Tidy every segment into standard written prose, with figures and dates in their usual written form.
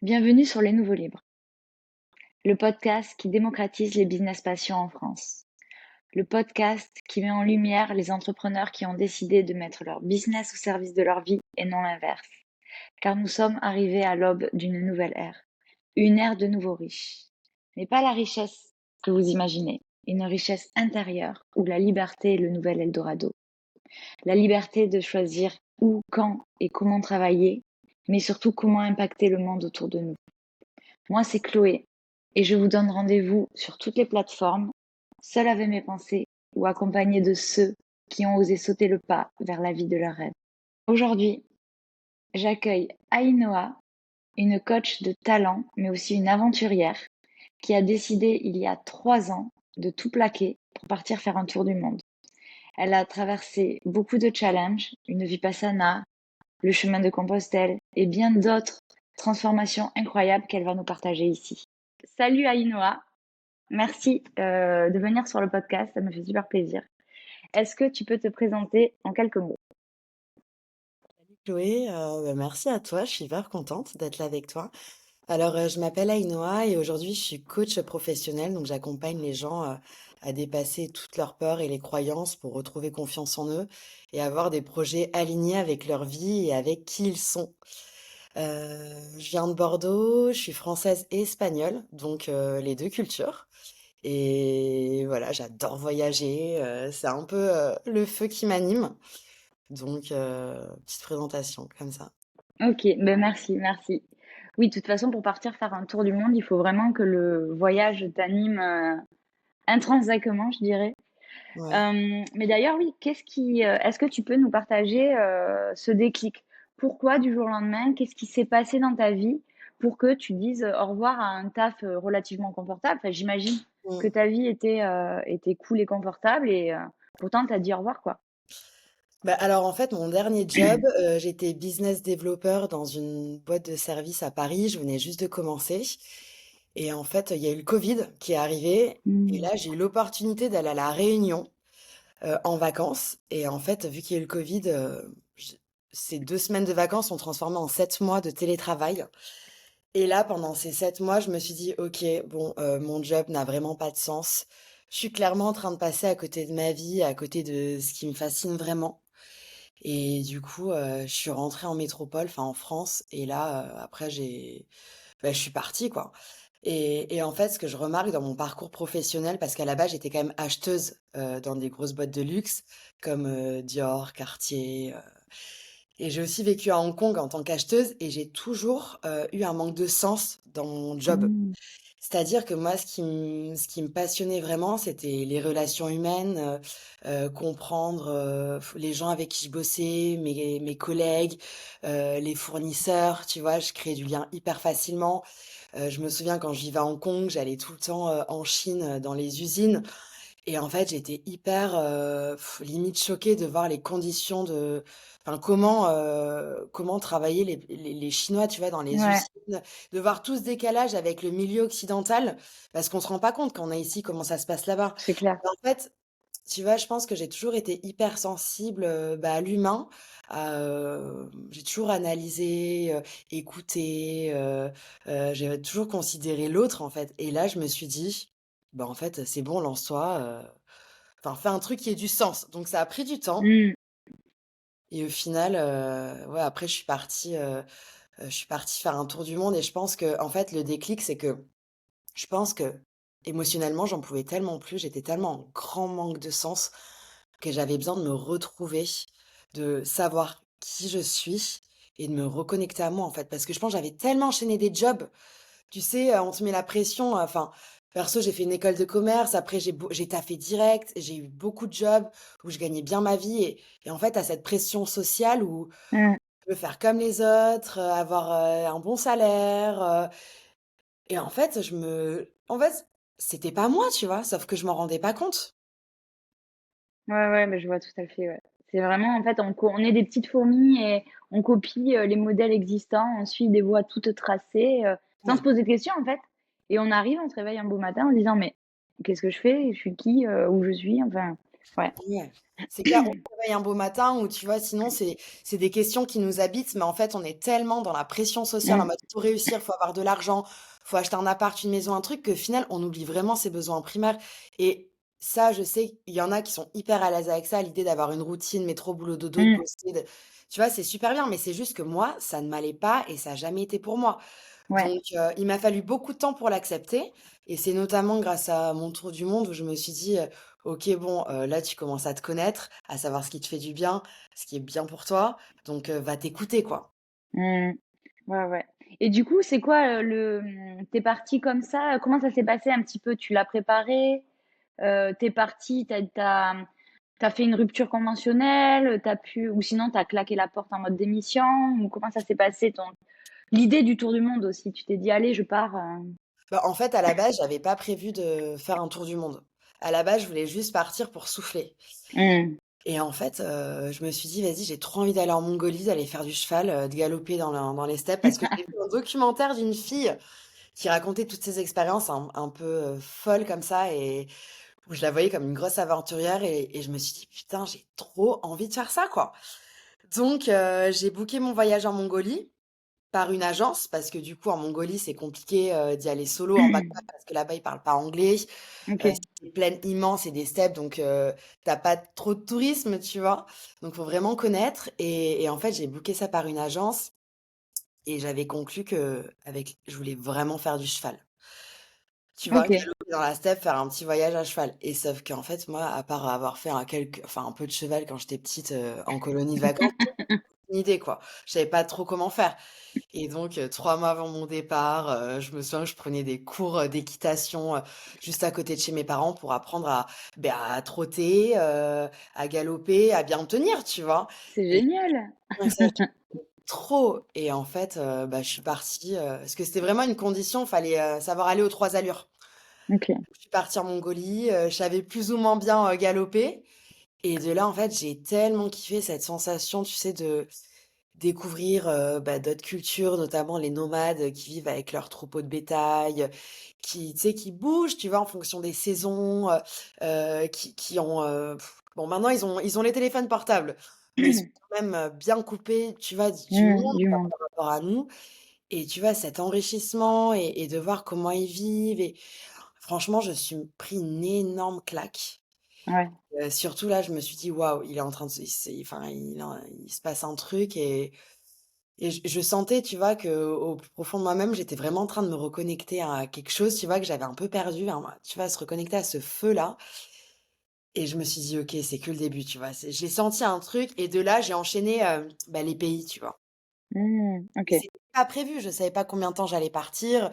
Bienvenue sur Les Nouveaux Libres, le podcast qui démocratise les business passions en France. Le podcast qui met en lumière les entrepreneurs qui ont décidé de mettre leur business au service de leur vie et non l'inverse. Car nous sommes arrivés à l'aube d'une nouvelle ère, une ère de nouveaux riches. Mais pas la richesse que vous imaginez, une richesse intérieure où la liberté est le nouvel Eldorado. La liberté de choisir où, quand et comment travailler, mais surtout comment impacter le monde autour de nous. Moi, c'est Chloé et je vous donne rendez-vous sur toutes les plateformes, seule avec mes pensées ou accompagnée de ceux qui ont osé sauter le pas vers la vie de leur rêve. Aujourd'hui, j'accueille Ainoa, une coach de talent, mais aussi une aventurière, qui a décidé il y a 3 ans de tout plaquer pour partir faire un tour du monde. Elle a traversé beaucoup de challenges, une vipassana, le chemin de Compostelle et bien d'autres transformations incroyables qu'elle va nous partager ici. Salut Ainoa, merci de venir sur le podcast, ça me fait super plaisir. Est-ce que tu peux te présenter en quelques mots? Chloé, merci à toi, je suis hyper contente d'être là avec toi. Alors, je m'appelle Aïnoa et aujourd'hui je suis coach professionnelle, donc j'accompagne les gens, à dépasser toutes leurs peurs et les croyances pour retrouver confiance en eux et avoir des projets alignés avec leur vie et avec qui ils sont. Je viens de Bordeaux, je suis française et espagnole, donc les 2 cultures et voilà, j'adore voyager, c'est un peu, le feu qui m'anime. Donc, petite présentation comme ça. Ok, ben merci. Oui, de toute façon, pour partir faire un tour du monde, il faut vraiment que le voyage t'anime intrinsèquement, je dirais. Ouais. Mais d'ailleurs, oui, est-ce que tu peux nous partager ce déclic? Pourquoi du jour au lendemain? Qu'est-ce qui s'est passé dans ta vie pour que tu dises au revoir à un taf relativement confortable? Enfin, j'imagine que Mmh. ta vie était cool et confortable et pourtant tu as dit au revoir, quoi. Bah, alors, en fait, mon dernier job, j'étais business developer dans une boîte de services à Paris. Je venais juste de commencer et en fait, il y a eu le covid qui est arrivé et Hmm. là, j'ai eu l'opportunité d'aller à La Réunion, en vacances et en fait, vu qu'il y a eu le covid, j ces 2 semaines de vacances sont transformées en 7 mois de télétravail et là, pendant ces 7 mois, je me suis dit: «OK, bon, mon job n'a vraiment pas de sens. Je suis clairement en train de passer à côté de ma vie, à côté de ce qui me fascine vraiment». Et du coup, je suis rentrée en métropole, enfin en France et là, après je suis partie quoi et en fait, ce que je remarque dans mon parcours professionnel, parce qu'à la base, j'étais quand même acheteuse, dans des grosses boîtes de luxe comme, Dior, Cartier, et j'ai aussi vécu à Hong Kong en tant qu'acheteuse et j'ai toujours, eu un manque de sens dans mon job. Hmm. C'est-à-dire que moi, ce qui me passionnait vraiment, c'était les relations humaines, comprendre, les gens avec qui je bossais, mes collègues, les fournisseurs, tu vois? Je créais du lien hyper facilement. Je me souviens quand je vivais à Hong Kong, j'allais tout le temps, en Chine, dans les usines et en fait, j'étais hyper, limite choquée de voir les conditions de enfin comment travaillaient les Chinois, tu vois, dans les Ouais, usines, de voir tout ce décalage avec le milieu occidental, parce qu'on se rend pas compte quand on est ici, comment ça se passe là-bas. c'est clair. Et en fait, tu vois, je pense que j'ai toujours été hyper sensible, bah, à l'humain, j'ai toujours analysé, écouté, j'ai toujours considéré l'autre, en fait et là, je me suis dit: «Bah, en fait, c'est bon, lance-toi, enfin, fais un truc qui ait du sens». Donc ça a pris du temps Hmm. et au final, ouais, après je suis partie faire un tour du monde et je pense que en fait, le déclic, c'est que je pense que émotionnellement j'en pouvais tellement plus, j'étais tellement en grand manque de sens que j'avais besoin de me retrouver, de savoir qui je suis et de me reconnecter à moi, en fait. Parce que je pense que j'avais tellement enchaîné des jobs, tu sais, on te met la pression, enfin, perso, j'ai fait une école de commerce, après j'ai taffé direct, j'ai eu beaucoup de jobs où je gagnais bien ma vie et en fait, tu cette pression sociale où Hmm. tu veux faire comme les autres, avoir, un bon salaire, et en fait, c'était pas moi, tu vois? Sauf que je m'en rendais pas compte. Ouais, mais je vois tout à fait, ouais. C'est vraiment, en fait, on est des petites fourmis et on copie les modèles existants, on suit des voies toutes tracées, sans se Ouais. poser de questions, en fait. Et on arrive, on se réveille un beau matin en se disant, mais qu'est-ce que je fais? Je suis qui? Où je suis? Enfin. Ouais. Ouais, c'est clair, on se réveille un beau matin où tu vois, sinon c'est des questions qui nous habitent, mais en fait, on est tellement dans la pression sociale en Mmh. mode faut réussir, faut avoir de l'argent, faut acheter un appart, une maison, un truc, qu'au final, on oublie vraiment ses besoins primaires. Et ça, je sais, il y en a qui sont hyper à l'aise avec ça, l'idée d'avoir une routine, métro, boulot, dodo, de Mmh. bosser, tu vois, c'est super bien, mais c'est juste que moi, ça ne m'allait pas et ça a jamais été pour moi. Ouais. Donc, il m'a fallu beaucoup de temps pour l'accepter et c'est notamment grâce à mon tour du monde où je me suis dit, «OK, bon, là, tu commences à te connaître, à savoir ce qui te fait du bien, ce qui est bien pour toi, donc va t'écouter, quoi». Mmh. Ouais, ouais. Et du coup, c'est quoi, tu es comme ça, comment ça s'est passé un petit peu? Tu l'as préparé? Tu parti t'as fait une rupture conventionnelle, t'as pu ou sinon t'as claqué la porte en mode démission? Ou comment ça s'est passé ton l'idée du tour du monde aussi? Tu t'es dit: «Allez, je pars», Bah, en fait, à la base, j'avais pas prévu de faire un tour du monde. À la base, je voulais juste partir pour souffler Mmh. et en fait, je me suis dit: «Vas-y, j'ai trop envie d'aller en Mongolie, d'aller faire du cheval, de galoper dans les steppes» parce que j'ai vu un documentaire d'une fille qui racontait toutes ses expériences un peu, folles comme ça et où je la voyais comme une grosse aventurière et je me suis dit: «Putain, j'ai trop envie de faire ça, quoi». Donc j'ai booké mon voyage en Mongolie par une agence parce que du coup, en Mongolie, c'est compliqué, d'y aller solo en backpack parce que là-bas, ils parlent pas anglais. OK. C'est des plaines immenses et des steppes donc tu pas trop de tourisme, tu vois? Donc faut vraiment connaître et en fait, j'ai booké ça par une agence et j'avais conclu qu'avec je voulais vraiment faire du cheval. Tu vois? OK. Galoper dans la steppe, faire un petit voyage à cheval et sauf qu'en fait, moi, à part avoir fait un peu de cheval quand j'étais petite, en colonie de vacances, aucune idée, quoi. Je savais pas trop comment faire et donc 3 mois avant mon départ, je me souviens que je prenais des cours, d'équitation, juste à côté de chez mes parents pour apprendre à trotter, à galoper, à bien me tenir, tu vois? C'est Et génial! ouais, ça trop et en fait, je suis partie, parce que c'était vraiment une condition, fallait, savoir aller aux 3 allures. OK. Je suis partie en Mongolie, je savais plus ou moins bien, galoper et de là, en fait, j'ai tellement kiffé cette sensation, tu sais, de découvrir, d'autres cultures, notamment les nomades, qui vivent avec leurs troupeaux de bétail, qui, tu sais, qui bougent, tu vois, en fonction des saisons, qui ont, bon, maintenant, ils ont les téléphones portables, mais ils sont quand même, bien coupés, tu vois, du monde, Du quoi, monde. par rapport à nous et tu vois, cet enrichissement et de voir comment ils vivent et franchement, je suis pris une énorme claque. Ouais. Surtout là, je me suis dit: «Waouh, il est en train de se enfin, il se passe un truc» et je sentais, tu vois, qu'au plus profond de moi-même, j'étais vraiment en train de me reconnecter à quelque chose, tu vois, que j'avais un peu perdu, hein, tu vois, se reconnecter à ce feu-là et je me suis dit: «OK, c'est que le début», tu vois? J'ai senti un truc et de là, j'ai enchaîné, les pays, tu vois? Mmh. Et OK. c'était pas prévu, je savais pas combien de temps j'allais partir.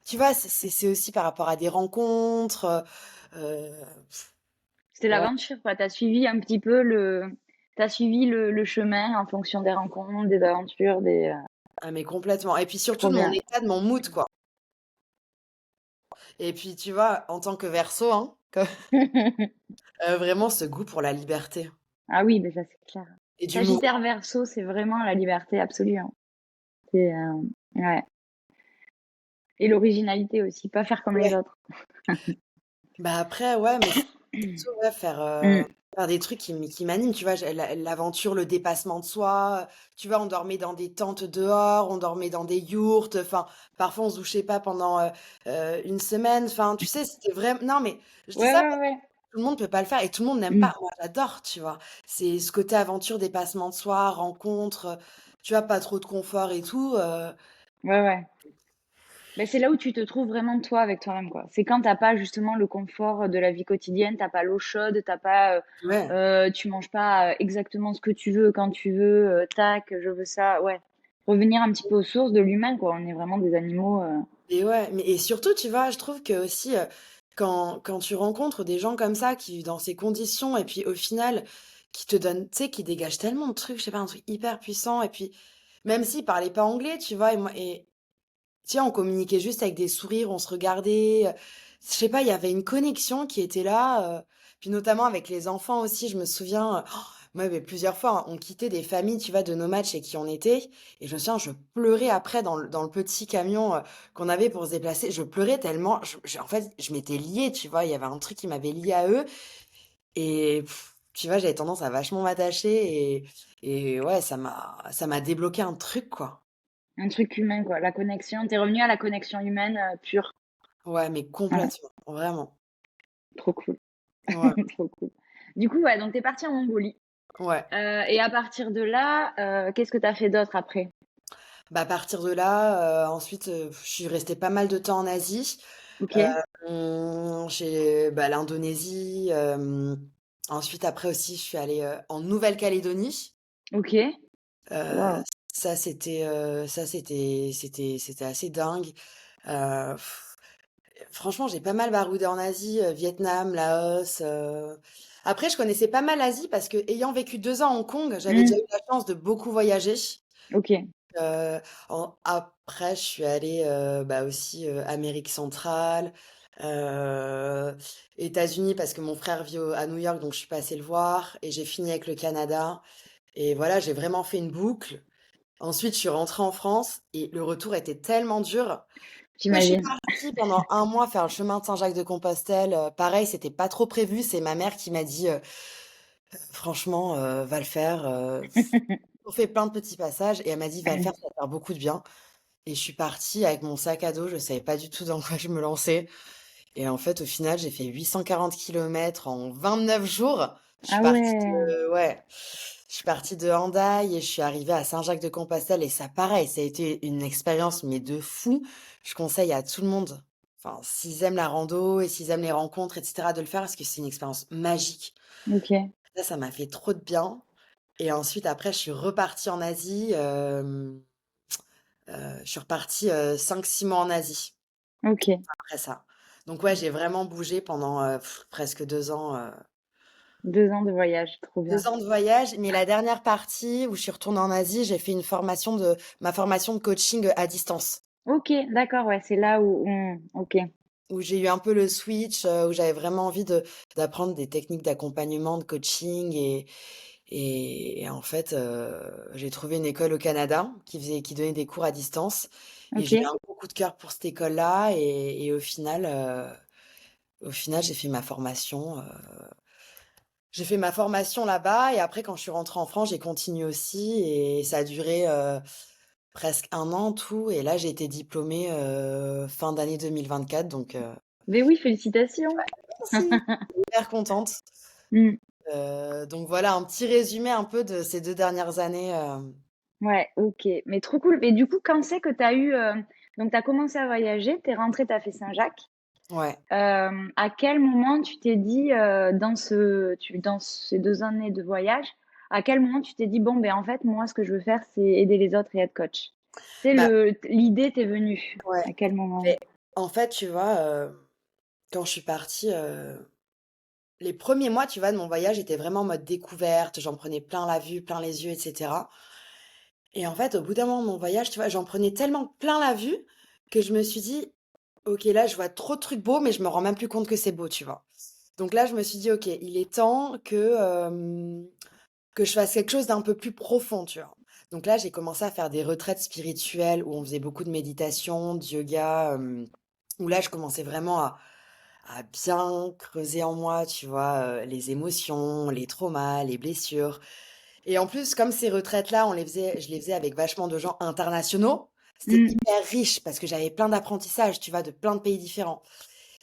Tu vois, c'est aussi par rapport à des rencontres, heu, C'était ouais. l'aventure, quoi. T'as suivi le chemin en fonction des rencontres, des aventures, Ah mais complètement et puis surtout trop de mon bien. état, de mon mood, quoi et puis, tu vois, en tant que Verseau, hein, vraiment ce goût pour la liberté Ah oui, mais ça, c'est clair. et du Sagittaire, mouvement. Verseau, c'est vraiment la liberté absolue, hein. C'est, ouais, et l'originalité aussi, pas faire comme les Ouais. autres. Bah, après, ouais, mais c'est surtout, ouais, Mmh. faire des trucs qui m'animent, tu vois? J'ai l'aventure, le dépassement de soi, tu vois? On dormait dans des tentes dehors, on dormait dans des yourtes, enfin, parfois on se douchait pas pendant, 1 semaine, enfin, tu sais? C'était vraiment non, mais je dis Ouais, ça ouais, parce que ouais. tout le monde peut pas le faire et tout le monde n'aime Mmh. pas. Moi, j'adore, tu vois? C'est ce côté aventure, dépassement de soi, rencontre, tu vois? Pas trop de confort et tout, Ouais, ouais. Beh, c'est là où tu te trouves vraiment toi avec toi-même, quoi. C'est quand t'as pas justement le confort de la vie quotidienne, t'as pas l'eau chaude, t'as pas, ouais. tu manges pas, exactement ce que tu veux quand tu veux, tac, je veux ça. Ouais. Revenir un petit peu aux sources de l'humain, quoi. On est vraiment des animaux, Et ouais, mais et surtout, tu vois, je trouve que aussi, quand tu rencontres des gens comme ça qui vivent dans ces conditions et puis au final, qui te donnent tu sais, qui dégagent tellement de trucs, je sais pas, un truc hyper puissant et puis même s'ils parlaient pas anglais, tu vois? Et tu sais, on communiquait juste avec des sourires, on se regardait, je sais pas, il y avait une connexion qui était là, puis notamment avec les enfants aussi, je me souviens, moi, mais plusieurs fois, hein, on quittait des familles, tu vois, de nomades chez qui on était et je me souviens, je pleurais après dans le petit camion, qu'on avait pour se déplacer. Je pleurais tellement, en fait, je m'étais liée, tu vois? Il y avait un truc qui m'avait liée à eux et tu vois, j'avais tendance à vachement m'attacher et ouais, ça m'a débloqué un truc, quoi. Un truc humain, quoi, la connexion. Tu es revenue à la connexion humaine, pure. Ouais, mais Ouais, complètement, vraiment. trop cool, Ouais, trop cool. Du coup, ouais, donc tu es partie en Mongolie, ouais. et à partir de là, qu'est-ce que tu as fait d'autre après? Bah, à partir de là, ensuite, je suis restée pas mal de temps en Asie. OK, J'ai bah, l'Indonésie, ensuite après aussi je suis allée, en Nouvelle-Calédonie. OK, Heu, waouh, c'était assez dingue. Heu, franchement, j'ai pas mal baroudé en Asie, Vietnam, Laos, après je connaissais pas mal l'Asie parce qu'ayant vécu 2 ans à Hong Kong, j'avais déjà mmh, eu la chance de beaucoup voyager. OK, Heu, en après je suis allée, bah, aussi, Amérique centrale, heu, États-Unis parce que mon frère vit à New York, donc je suis passée le voir et j'ai fini avec le Canada et voilà, j'ai vraiment fait une boucle. Ensuite, je suis rentrée en France et le retour était tellement dur que je suis j'imagine. partie pendant un mois faire le chemin de Saint-Jacques-de-Compostelle, pareil, c'était pas trop prévu, c'est ma mère qui m'a dit, «Franchement, va le faire, on fait plein de petits passages» et elle m'a dit: «Va le faire, ça va te faire beaucoup de bien». Et je suis partie avec mon sac à dos, je savais pas du tout dans quoi je me lançais et en fait, au final, j'ai fait 840 kilomètres en 29 jours. Je suis Ah partie ouais, de ouais, je suis partie de Hendaye et je suis arrivée à Saint-Jacques-de-Compostelle et ça, pareil, ça a été une expérience, mais de fou. Je conseille à tout le monde, enfin, s'ils aiment la rando et s'ils aiment les rencontres et cetera, de le faire parce que c'est une expérience magique. OK, Ça m'a fait trop de bien et ensuite après, je suis repartie en Asie, je suis repartie, 5-6 mois en Asie. OK, Après ça. Donc ouais, j'ai vraiment bougé pendant, presque 2 ans, 2 ans de voyage, trop bien. 2 ans de voyage, mais la dernière partie où je suis retournée en Asie, j'ai fait ma formation de coaching, à distance. OK, d'accord, ouais, c'est là où OK. Où j'ai eu un peu le switch, où j'avais vraiment envie d'apprendre des techniques d'accompagnement, de coaching et en fait, j'ai trouvé une école au Canada qui donnait des cours à distance et j'ai eu OK. un gros coup de cœur pour cette école-là et au final, j'ai fait ma formation là-bas et après quand je suis rentrée en France, j'ai continué aussi et ça a duré, presque un an en tout et là j'ai été diplômée, fin d'année 2024 donc Mais oui, félicitations. merci, hyper contente. Mmh. Donc voilà un petit résumé un peu de ces 2 dernières années, Ouais, OK, mais trop cool. Mais du coup, quand c'est que tu as eu, donc tu as commencé à voyager, tu es rentrée, tu as fait Saint-Jacques. ouais. À quel moment tu t'es dit, dans ces 2 années de voyage, à quel moment tu t'es dit: «Bon, ben, en fait, moi, ce que je veux faire, c'est aider les autres et être coach»? Tu sais, Bah l'idée t'est venue, ouais, à quel moment? mais en fait, tu vois, quand je suis partie, les premiers mois, tu vois, de mon voyage étaient vraiment en mode découverte, j'en prenais plein la vue, plein les yeux et cetera. Et en fait, au bout d'un moment de mon voyage, tu vois, j'en prenais tellement plein la vue que je me suis dit: «OK, là, je vois trop de trucs beaux, mais je me rends même plus compte que c'est beau», tu vois? Donc là, je me suis dit: «OK, il est temps que je fasse quelque chose d'un peu plus profond», tu vois? Donc là, j'ai commencé à faire des retraites spirituelles où on faisait beaucoup de méditation, de yoga, où là, je commençais vraiment à bien creuser en moi, tu vois, les émotions, les traumas, les blessures. Et en plus, comme ces retraites-là, je les faisais avec vachement de gens internationaux, c'était Mmh, hyper riche parce que j'avais plein d'apprentissages, tu vois, de plein de pays différents.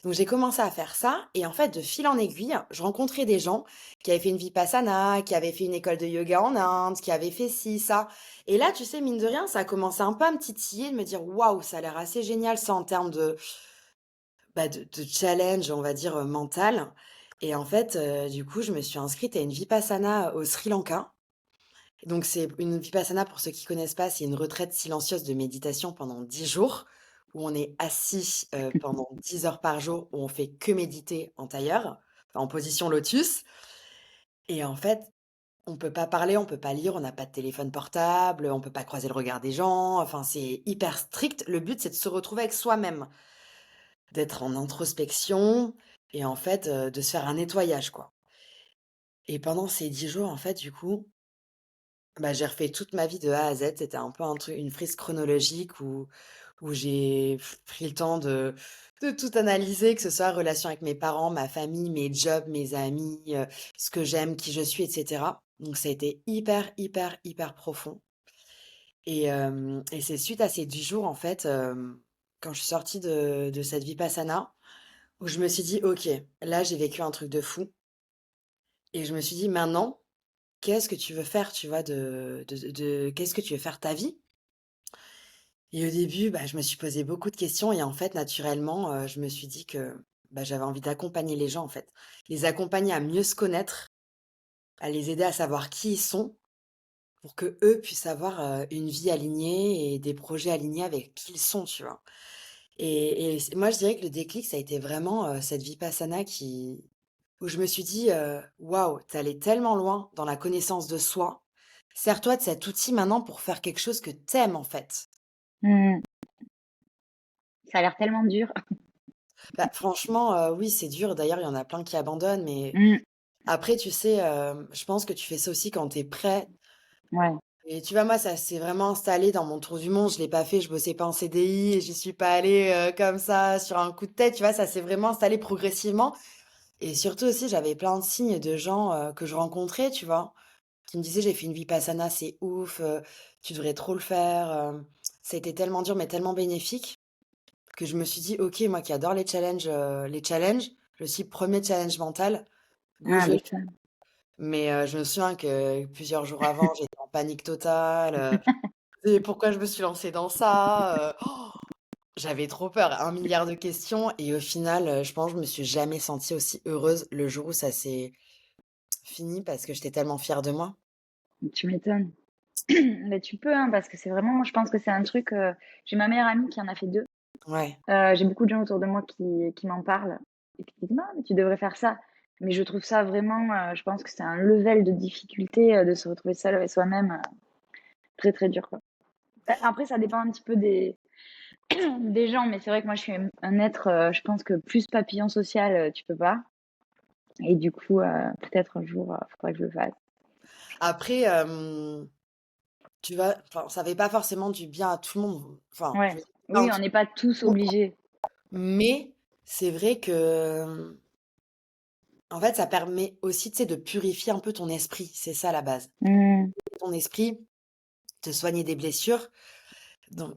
Donc j'ai commencé à faire ça et en fait, de fil en aiguille, je rencontrais des gens qui avaient fait une vipassana, qui avaient fait une école de yoga en Inde, qui avaient fait ci, ça. Et là, tu sais, mine de rien, ça a commencé un peu à me titiller, de me dire: «Waouh, ça a l'air assez génial ça en termes de challenge, on va dire, mental». Et en fait, du coup, je me suis inscrite à une vipassana au Sri Lanka. Donc c'est une vipassana, pour ceux qui connaissent pas, c'est une retraite silencieuse de méditation pendant 10 jours, où on est assis, pendant 10 heures par jour, où on fait que méditer en tailleur, enfin en position lotus et en fait, on peut pas parler, on peut pas lire, on n'a pas de téléphone portable, on peut pas croiser le regard des gens, enfin c'est hyper strict. Le but, c'est de se retrouver avec soi-même, d'être en introspection et en fait, de se faire un nettoyage, quoi. Et pendant ces 10 jours, en fait, du coup, bah, j'ai refait toute ma vie de A à Z. C'était un peu une frise chronologique où j'ai pris le temps de tout analyser, que ce soit relation avec mes parents, ma famille, mes jobs, mes amis, ce que j'aime, qui je suis, et cetera. Donc ça a été hyper, hyper, hyper profond et c'est suite à ces 10 jours, en fait, quand je suis sortie de cette vipassana, où je me suis dit: «OK, là, j'ai vécu un truc de fou» et je me suis dit: «Maintenant, qu'est-ce que tu veux faire?» Tu vois? Qu'est-ce que tu veux faire de ta vie? Et au début, bah, je me suis posé beaucoup de questions et en fait, naturellement, je me suis dit que, bah, j'avais envie d'accompagner les gens, en fait. Les accompagner à mieux se connaître, à les aider à savoir qui ils sont pour qu'eux puissent avoir, une vie alignée et des projets alignés avec qui ils sont, tu vois? Et c moi, je dirais que le déclic, ça a été vraiment, cette vipassana qui où je me suis dit, «Waouh, tu allé tellement loin dans la connaissance de soi. Sers-toi de cet outil maintenant pour faire quelque chose que t'aimes en fait». Mmh. Ça a l'air tellement dur. Bah, franchement, oui, c'est dur. D'ailleurs, il y en a plein qui abandonnent, mais Mmh. après, tu sais, je pense que tu fais ça aussi quand tu es prêt Ouais. et tu vois, moi, ça s'est vraiment installé dans mon tour du monde. Je l'ai pas fait, je bossais pas en CDI et j'y suis pas allée, comme ça sur un coup de tête, tu vois? Ça s'est vraiment installé progressivement et surtout aussi, j'avais plein de signes de gens, que je rencontrais, tu vois? Qui me disaient: «J'ai fait une vipassana, c'est ouf, tu devrais trop le faire», ça a été tellement dur mais tellement bénéfique que je me suis dit: «OK, moi qui adore les challenges, je me suis dit: «1er challenge mental, go, Ah, je vais bah, le faire». ça. Mais je me souviens que plusieurs jours avant, j'étais en panique totale, et pourquoi je me suis lancée dans ça, j'avais trop peur, 1 milliard de questions et au final, je pense que je me suis jamais sentie aussi heureuse le jour où ça s'est fini parce que j'étais tellement fière de moi. Tu m'étonnes. Mais tu peux, hein, parce que c'est vraiment moi, je pense que c'est un truc, j'ai ma meilleure amie qui en a fait 2. Ouais, J'ai beaucoup de gens autour de moi qui m'en parlent et qui disent: «Non, mais tu devrais faire ça». Mais je trouve ça vraiment, je pense que c'est un level de difficulté, de se retrouver seul avec soi-même, très, très dur, quoi. Bah, après ça dépend un petit peu des gens, mais c'est vrai que moi je suis un être, je pense que plus papillon social, tu peux pas et du coup, peut-être un jour, faudra que je le fasse. après, tu vois, enfin, ça fait pas forcément du bien à tout le monde, enfin, je Ouais. veux dire, pas Oui, en on tout n'est pas tous obligés. mais c'est vrai que, en fait, ça permet aussi, tu sais, de purifier un peu ton esprit, c'est ça la base. Mmh. Ton esprit, te soigner des blessures, donc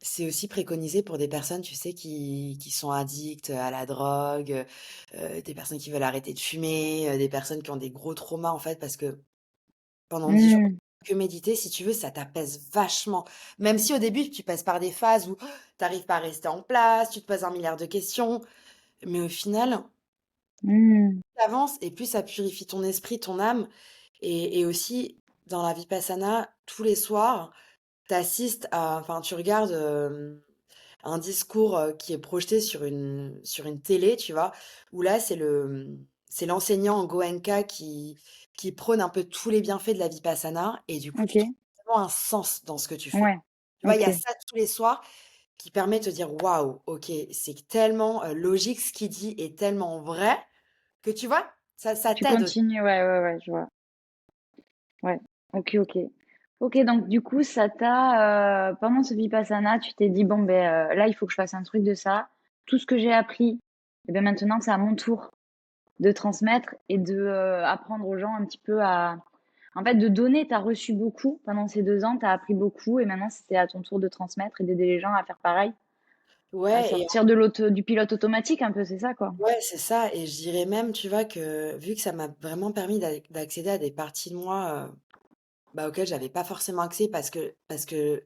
c'est aussi préconisé pour des personnes, tu sais, qui sont addictes à la drogue, des personnes qui veulent arrêter de fumer, des personnes qui ont des gros traumas, en fait, parce que pendant 10 jours, Mmh. que méditer, si tu veux, ça t'apaise vachement. Même si au début, tu passes par des phases où tu arrives pas à rester en place, tu te poses 1 milliard de questions, mais au final, Mmh. tu avances et plus ça purifie ton esprit, ton âme et aussi dans la vipassana, tous les soirs, tu assistes à enfin, tu regardes, un discours, qui est projeté sur une télé, tu vois? Où là, c'est l'enseignant Goenka qui prône un peu tous les bienfaits de la vipassana et du coup, tu trouves OK. vraiment un sens dans ce que tu fais. Ouais. Tu vois, il y a OK. ça tous les soirs qui permet de te dire: «Waouh, OK, c'est tellement, logique ce qu'il dit est tellement vrai» que tu vois, ça Tu t'aide aussi. continues, ouais, ouais, ouais, je vois. Ouais. OK, OK. OK, donc du coup, ça t'a, pendant ce vipassana, tu t'es dit: «Bon, ben là, il faut que je fasse un truc de ça. Tout ce que j'ai appris et ben maintenant, c'est à mon tour de transmettre et de, apprendre aux gens un petit peu à» en fait, de donner. Tu as reçu beaucoup pendant ces 2 ans, tu as appris beaucoup et maintenant, c'était à ton tour de transmettre et d'aider les gens à faire pareil, à Ouais et sortir de du pilote automatique un peu, c'est ça, quoi? ouais, c'est ça et je dirais même, tu vois, que vu que ça m'a vraiment permis d'accéder à des parties de moi, bah, auxquelles j'avais pas forcément accès parce que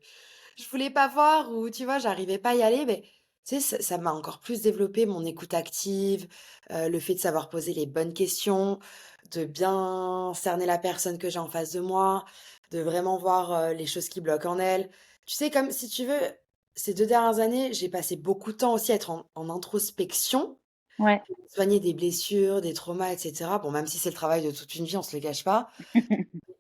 je voulais pas voir ou tu vois, j'arrivais pas à y aller, mais tu sais, ça m'a encore plus développé mon écoute active, le fait de savoir poser les bonnes questions, de bien cerner la personne que j'ai en face de moi, de vraiment voir, les choses qui bloquent en elle. Tu sais, comme si tu veux, ces 2 dernières années, j'ai passé beaucoup de temps aussi à être en introspection, Ouais. soigner des blessures, des traumas et cetera. Bon, même si c'est le travail de toute une vie, on se le cache pas.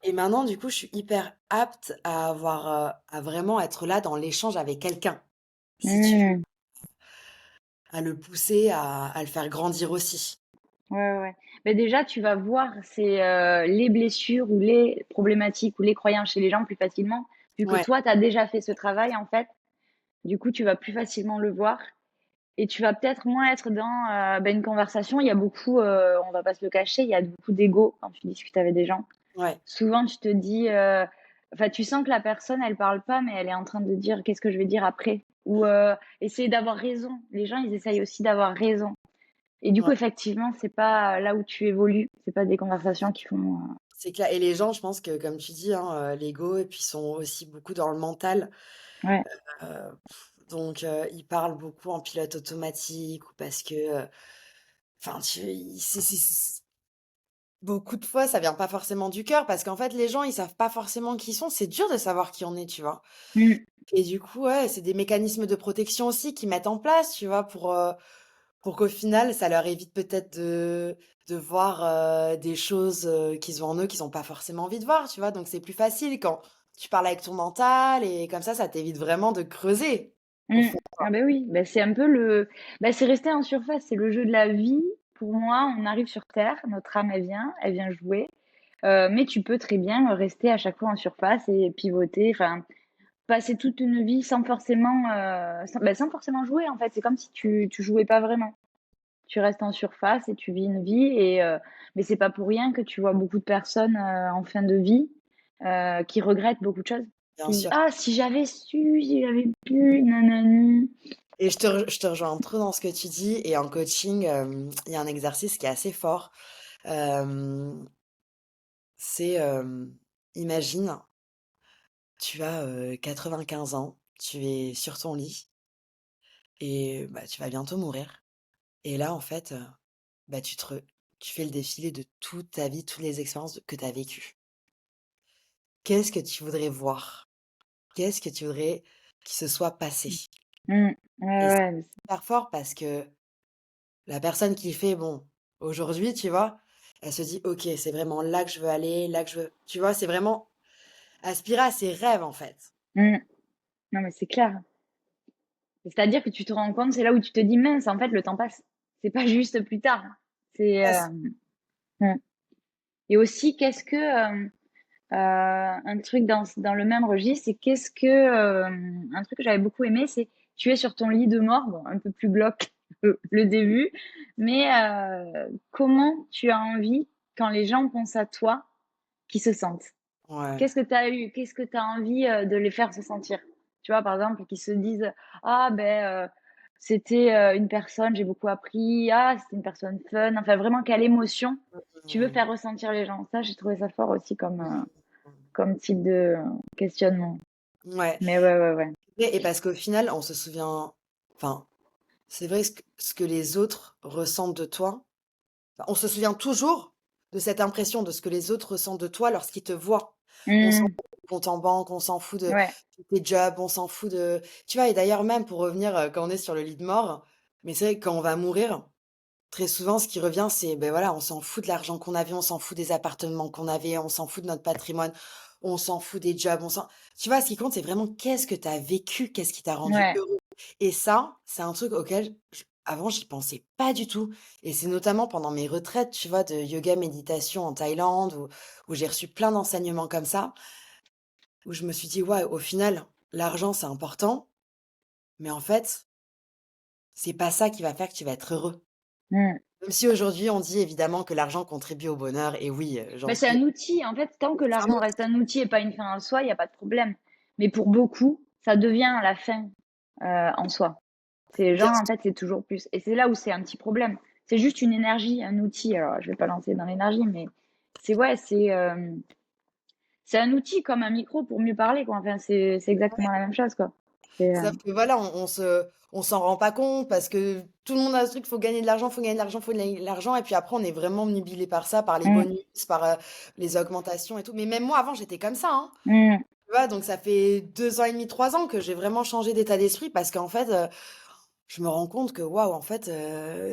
Et maintenant, du coup, je suis hyper apte à avoir, à vraiment être là dans l'échange avec quelqu'un, si tu veux, Mmh. à le pousser à le faire grandir aussi. Ouais, ouais, ouais. Beh, déjà, tu vas voir les blessures ou les problématiques ou les croyances chez les gens plus facilement, vu que Ouais, toi, tu as déjà fait ce travail, en fait. Du coup, tu vas plus facilement le voir et tu vas peut-être moins être dans une conversation. Il y a beaucoup, on va pas se le cacher, il y a beaucoup d'ego quand tu discutes avec des gens. Ouais, Souvent, tu te dis, enfin, tu sens que la personne, elle parle pas, mais elle est en train de dire qu'est-ce que je vais dire après. Ou essayer d'avoir raison. Les gens, ils essayent aussi d'avoir raison. Et du coup, ouais, effectivement, c'est pas là où tu évolues. C'est pas des conversations qui font. c'est clair et les gens, je pense que comme tu dis, hein, l'ego et puis ils sont aussi beaucoup dans le mental, Ouais. donc ils parlent beaucoup en pilote automatique ou parce que, enfin tu ils c'est beaucoup de fois, ça vient pas forcément du cœur parce qu'en fait, les gens, ils savent pas forcément qui ils sont. C'est dur de savoir qui on est, tu vois? Mm. Et du coup, ouais, c'est des mécanismes de protection aussi qu'ils mettent en place, tu vois? Pour qu'au final, ça leur évite peut-être de voir, des choses, qu'ils ont en eux qu'ils ont pas forcément envie de voir, tu vois? Donc c'est plus facile quand tu parles avec ton mental et comme ça t'évite vraiment de creuser, au Mm. fond. Ah ben oui, ben c'est un peu c'est rester en surface, c'est le jeu de la vie. Pour moi, on arrive sur Terre, notre âme, elle vient jouer. Mais tu peux très bien rester à chaque fois en surface et pivoter, enfin, passer toute une vie sans forcément, sans forcément jouer en fait. C'est comme si tu jouais pas vraiment. Tu restes en surface et tu vis une vie mais c'est pas pour rien que tu vois beaucoup de personnes en fin de vie qui regrettent beaucoup de choses. Bien Qui disent sûr. ah si j'avais su, si j'avais pu, nanani. Et je te rejoins trop dans ce que tu dis et en coaching, il y a un exercice qui est assez fort. Hem, c'est, imagine, tu as, 95 ans, tu es sur ton lit et bah, tu vas bientôt mourir et là, en fait, bah, tu fais le défilé de toute ta vie, toutes les expériences que tu as vécues. Qu'est-ce que tu voudrais voir? Qu'est-ce que tu voudrais qui se soit passé? Mmh. Ouais, Et c'est ouais, super fort parce que la personne qui fait, bon, aujourd'hui, tu vois, elle se dit: «OK, c'est vraiment là que je veux aller, là que je veux» tu vois? C'est vraiment aspirer à ses rêves, en fait. mmh. Non, mais c'est clair. C'est-à-dire que tu te rends compte, c'est là où tu te dis: «Mince, en fait, le temps passe». C'est pas juste plus tard. C'est, Ouais, mmh. Et aussi, qu'est-ce que, un truc dans le même registre, c'est qu'est-ce que, un truc que j'avais beaucoup aimé, c'est tu es sur ton lit de mort, bon, un peu plus glauque le début, mais comment tu as envie, quand les gens pensent à toi, qu'ils se sentent? ouais, Qu'est-ce que tu as eu? Qu'est-ce que tu as envie de les faire se sentir? Tu vois, par exemple, qu'ils se disent ah ben c'était une personne, j'ai beaucoup appris, ah c'était une personne fun, enfin vraiment quelle émotion tu veux mmh, faire ressentir les gens. Ça, j'ai trouvé ça fort aussi mmh, comme type de questionnement. ouais Mais ouais, ouais, ouais. et parce qu'au final, on se souvient enfin, c'est vrai ce que les autres ressentent de toi, enfin, on se souvient toujours de cette impression de ce que les autres ressentent de toi lorsqu'ils te voient. On s'en Mmh, fout du compte en banque, on s'en fout ouais. de tes jobs, on s'en fout de tu vois? Et d'ailleurs même pour revenir, quand on est sur le lit de mort, mais c'est vrai que quand on va mourir, très souvent ce qui revient c'est, beh, voilà, on s'en fout de l'argent qu'on avait, on s'en fout des appartements qu'on avait, on s'en fout de notre patrimoine, on s'en fout des jobs, on s'en tu vois? Ce qui compte, c'est vraiment qu'est-ce que tu as vécu, qu'est-ce qui t'a rendu Ouais. heureux et ça, c'est un truc auquel avant j'y pensais pas du tout et c'est notamment pendant mes retraites, tu vois, de yoga méditation en Thaïlande où j'ai reçu plein d'enseignements comme ça, où je me suis dit: «Ouais, au final, l'argent, c'est important, mais en fait, c'est pas ça qui va faire que tu vas être heureux». Mmh. Même si aujourd'hui on dit évidemment que l'argent contribue au bonheur et oui, j'en Bah, c'est suis un outil. En fait, tant que c'est un l'argent reste outil. un outil et pas une fin en soi, il y a pas de problème. Mais pour beaucoup, ça devient la fin en soi. Ces Bien gens, en sûr, fait, c'est toujours plus. Et c'est là où c'est un petit problème. C'est juste une énergie, un outil. Alors, je vais pas lancer dans l'énergie, mais c'est ouais, c'est un outil comme un micro pour mieux parler, quoi. Enfin, c'est exactement la même chose, quoi. C'est, sauf que voilà, on s'en rend pas compte parce que tout le monde a ce truc: «Faut gagner de l'argent, faut gagner de l'argent, faut gagner de l'argent» et puis après on est vraiment obnubilé par ça, par les mmh, bonus, par, les augmentations et tout. Mais même moi avant j'étais comme ça, hein. mmh, Tu vois? Donc ça fait 2 ans et demi, 3 ans que j'ai vraiment changé d'état d'esprit parce qu'en fait, je me rends compte que waouh, en fait,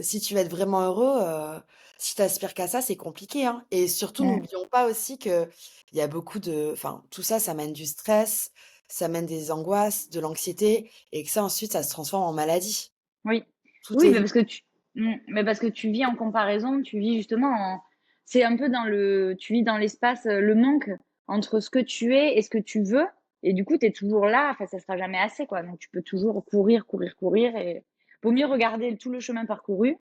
si tu veux être vraiment heureux, si tu aspires qu'à ça, c'est compliqué, hein. Et surtout, mmh. n'oublions pas aussi qu'il y a beaucoup de enfin, tout ça, ça mène du stress, ça mène des angoisses, de l'anxiété et que ça, ensuite, ça se transforme en maladie. Oui. Tout Oui, est mais lié. parce que tu vis en comparaison, tu vis justement c'est un peu tu vis dans l'espace, le manque entre ce que tu es et ce que tu veux. Et du coup, tu es toujours là, enfin, ça sera jamais assez, quoi. Donc, tu peux toujours courir, courir, courir. Et vaut mieux regarder tout le chemin parcouru.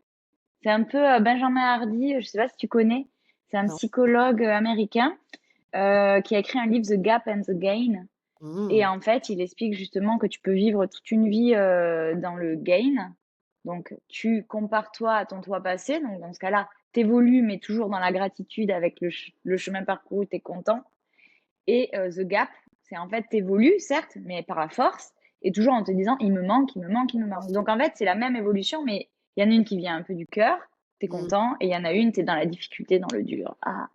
C'est un peu Benjamin Hardy, je sais pas si tu connais. C'est un Non. psychologue américain qui a écrit un livre, The Gap and the Gain. Et Mmh. en fait, il explique justement que tu peux vivre toute une vie dans le gain. Donc, tu compares toi à ton toi passé. Donc, dans ce cas-là, t'évolues, mais toujours dans la gratitude avec le chemin parcouru, t'es content. Et the gap, c'est en fait, t'évolues, certes, mais par la force, et toujours en te disant, il me manque, il me manque, il me manque. Donc, en fait, c'est la même évolution, mais il y en a une qui vient un peu du cœur, t'es Mmh. content, et il y en a une, t'es dans la difficulté, dans le dur. Ah,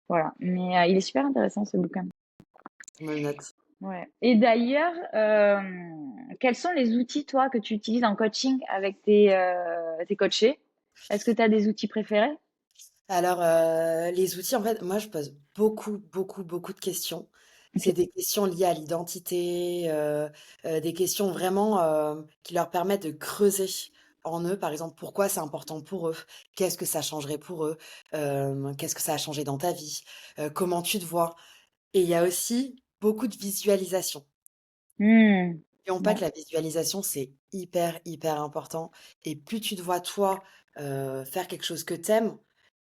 voilà. Mais il est super intéressant, ce bouquin. Je me le note. Ouais. Et d'ailleurs, quels sont les outils, toi, que tu utilises en coaching avec tes coachés? Est-ce que tu as des outils préférés? Alors, les outils, en fait, moi, je pose beaucoup, beaucoup, beaucoup de questions. Ok. C'est des questions liées à l'identité, des questions vraiment, qui leur permettent de creuser en eux. Par exemple, pourquoi c'est important pour eux? Qu'est-ce que ça changerait pour eux? Qu'est-ce que ça a changé dans ta vie? Comment tu te vois? Et il y a aussi beaucoup de visualisation. Hmm. N'oublions pas Ouais. que la visualisation, c'est hyper, hyper important et plus tu te vois toi, faire quelque chose que t'aimes,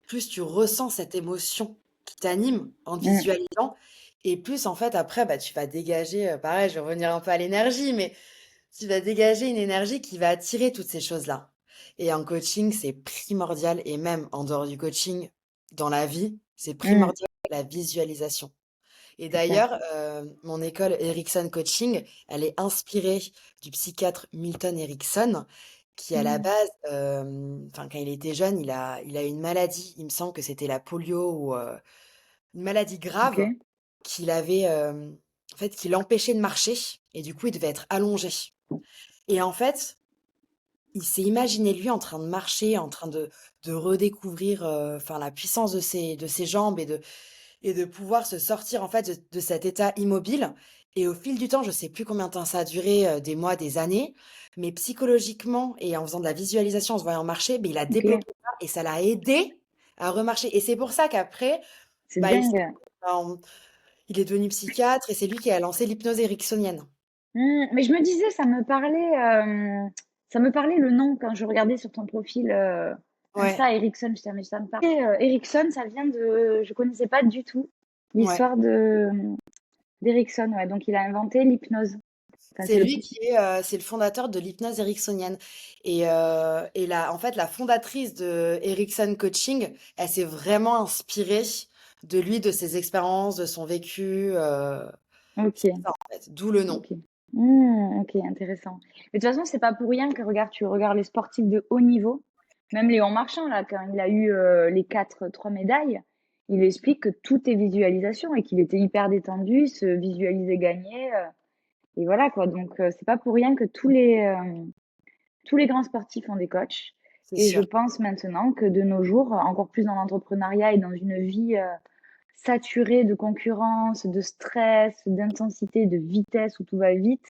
plus tu ressens cette émotion qui t'anime en te Hmm. visualisant et plus en fait après, bah, tu vas dégager, pareil, je vais revenir un peu à l'énergie, mais tu vas dégager une énergie qui va attirer toutes ces choses-là et en coaching, c'est primordial et même en dehors du coaching, dans la vie, c'est Hmm. primordial la visualisation. Et C'est clair. d'ailleurs, mon école Erickson Coaching, elle est inspirée du psychiatre Milton Erickson, qui à la Hmm. base, enfin quand il était jeune, il a eu une maladie, il me semble que c'était la polio ou, une maladie Ok. grave qu'il avait, en fait, qui l'empêchait de marcher et du coup, il devait être allongé. Et en fait, il s'est imaginé lui en train de marcher, en train de redécouvrir, enfin la puissance de ses jambes et de pouvoir se sortir en fait de cet état immobile et au fil du temps, je sais plus combien de temps ça a duré, des mois, des années, mais psychologiquement et en faisant de la visualisation, en se voyant marcher, beh, il a Ok. débloqué ça et ça l'a aidé à remarcher et c'est pour ça qu'après, C'est bah, dingue. il est devenu psychiatre et c'est lui qui a lancé l'hypnose ericksonienne. Hmm. Mais je me disais, ça me parlait le nom quand je regardais sur ton profil Ouais, Insta, Ericsson. Je disais, mais ça me parlait. Ericsson, ça vient je connaissais pas du tout ouais. l'histoire d'Ericsson. Ouais. Donc, il a inventé l'hypnose. Enfin, C'est c'est le lui qui est, c'est le fondateur de l'hypnose ericksonienne et la en fait, la fondatrice de Erickson Coaching, elle s'est vraiment inspirée de lui, de ses expériences, de son vécu, c'est ok. ça, en fait, d'où le nom. Ok. Ok, intéressant. Mais de toute façon, c'est pas pour rien que regarde, tu regardes les sportifs de haut niveau, même Léon Marchand, là, quand il a eu les trois médailles, il explique que tout est visualisation et qu'il était hyper détendu, se visualisait gagner, et voilà quoi. Donc, c'est pas pour rien que tous les grands sportifs ont des coachs. C'est Et je sûr. pense maintenant que de nos jours, encore plus dans l'entrepreneuriat et dans une vie saturée de concurrence, de stress, d'intensité, de vitesse où tout va vite,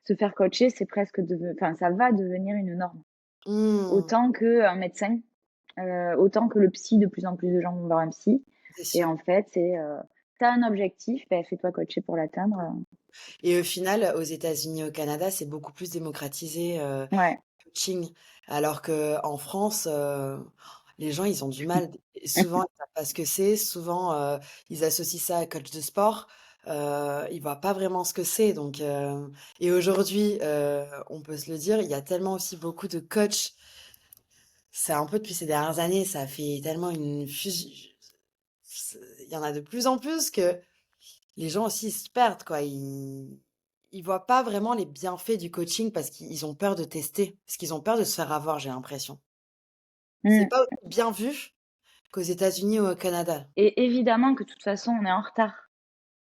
se faire coacher, c'est enfin, ça va devenir une norme. Mmh, Autant qu'un médecin, autant que le psy, de plus en plus de gens vont voir un psy. c'est Et sûr en fait, t'as un objectif, ben, fais-toi coacher pour l'atteindre. et au final, aux États-Unis, au Canada, c'est beaucoup plus démocratisé, Ouais. coaching alors qu'en France, les gens, ils ont du mal souvent, ils savent pas ce que c'est, souvent, ils associent ça à coach de sport, ils voient pas vraiment ce que c'est donc et aujourd'hui, on peut se le dire, il y a tellement aussi beaucoup de coachs, c'est un peu depuis ces dernières années, ça fait tellement une fus il y en a de plus en plus que les gens aussi, ils se perdent quoi, ils voient pas vraiment les bienfaits du coaching parce qu'ils ont peur de tester, parce qu'ils ont peur de se faire avoir, j'ai l'impression. C'est Mm. pas aussi bien vu qu'aux États-Unis ou au Canada. Et évidemment que de toute façon, on est en retard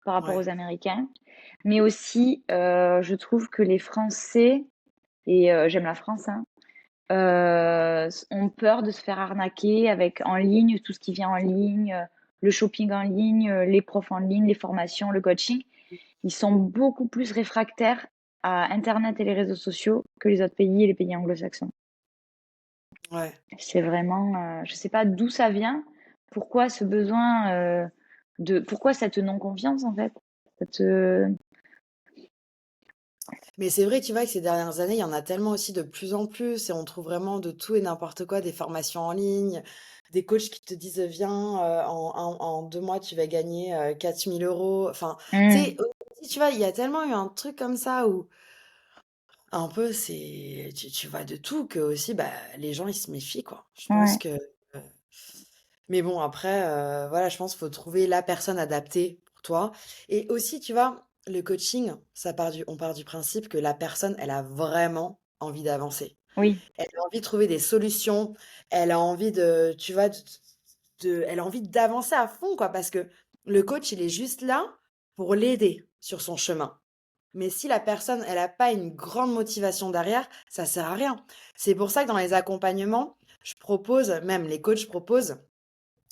par rapport Ouais. aux Américains. Mais aussi, je trouve que les Français, et j'aime la France, hein, ont peur de se faire arnaquer avec en ligne, tout ce qui vient en ligne, le shopping en ligne, les profs en ligne, les formations, le coaching. Ils sont beaucoup plus réfractaires à Internet et les réseaux sociaux que les autres pays et les pays anglo-saxons. Ouais. C'est vraiment, je sais pas d'où ça vient, pourquoi ce besoin pourquoi cette non-confiance en fait, cette, Mais c'est vrai, tu vois, que ces dernières années, il y en a tellement aussi de plus en plus et on trouve vraiment de tout et n'importe quoi, des formations en ligne, des coachs qui te disent: «Viens, en 2 mois, tu vas gagner, 4 000 €». Enfin, tu Mmh. sais, aussi, tu vois, il y a tellement eu un truc comme ça où un peu c'est tu vois de tout que aussi, bah, les gens, ils se méfient, quoi. Je pense Ouais, que, mais bon, après, voilà, je pense qu'il faut trouver la personne adaptée pour toi et aussi, tu vois, le coaching, ça part du on part du principe que la personne, elle a vraiment envie d'avancer. oui. Elle a envie de trouver des solutions, elle a envie de tu vois, elle a envie d'avancer à fond, quoi, parce que le coach, il est juste là pour l'aider sur son chemin. Mais si la personne, elle a pas une grande motivation derrière, ça sert à rien. C'est pour ça que dans les accompagnements, je propose même les coachs proposent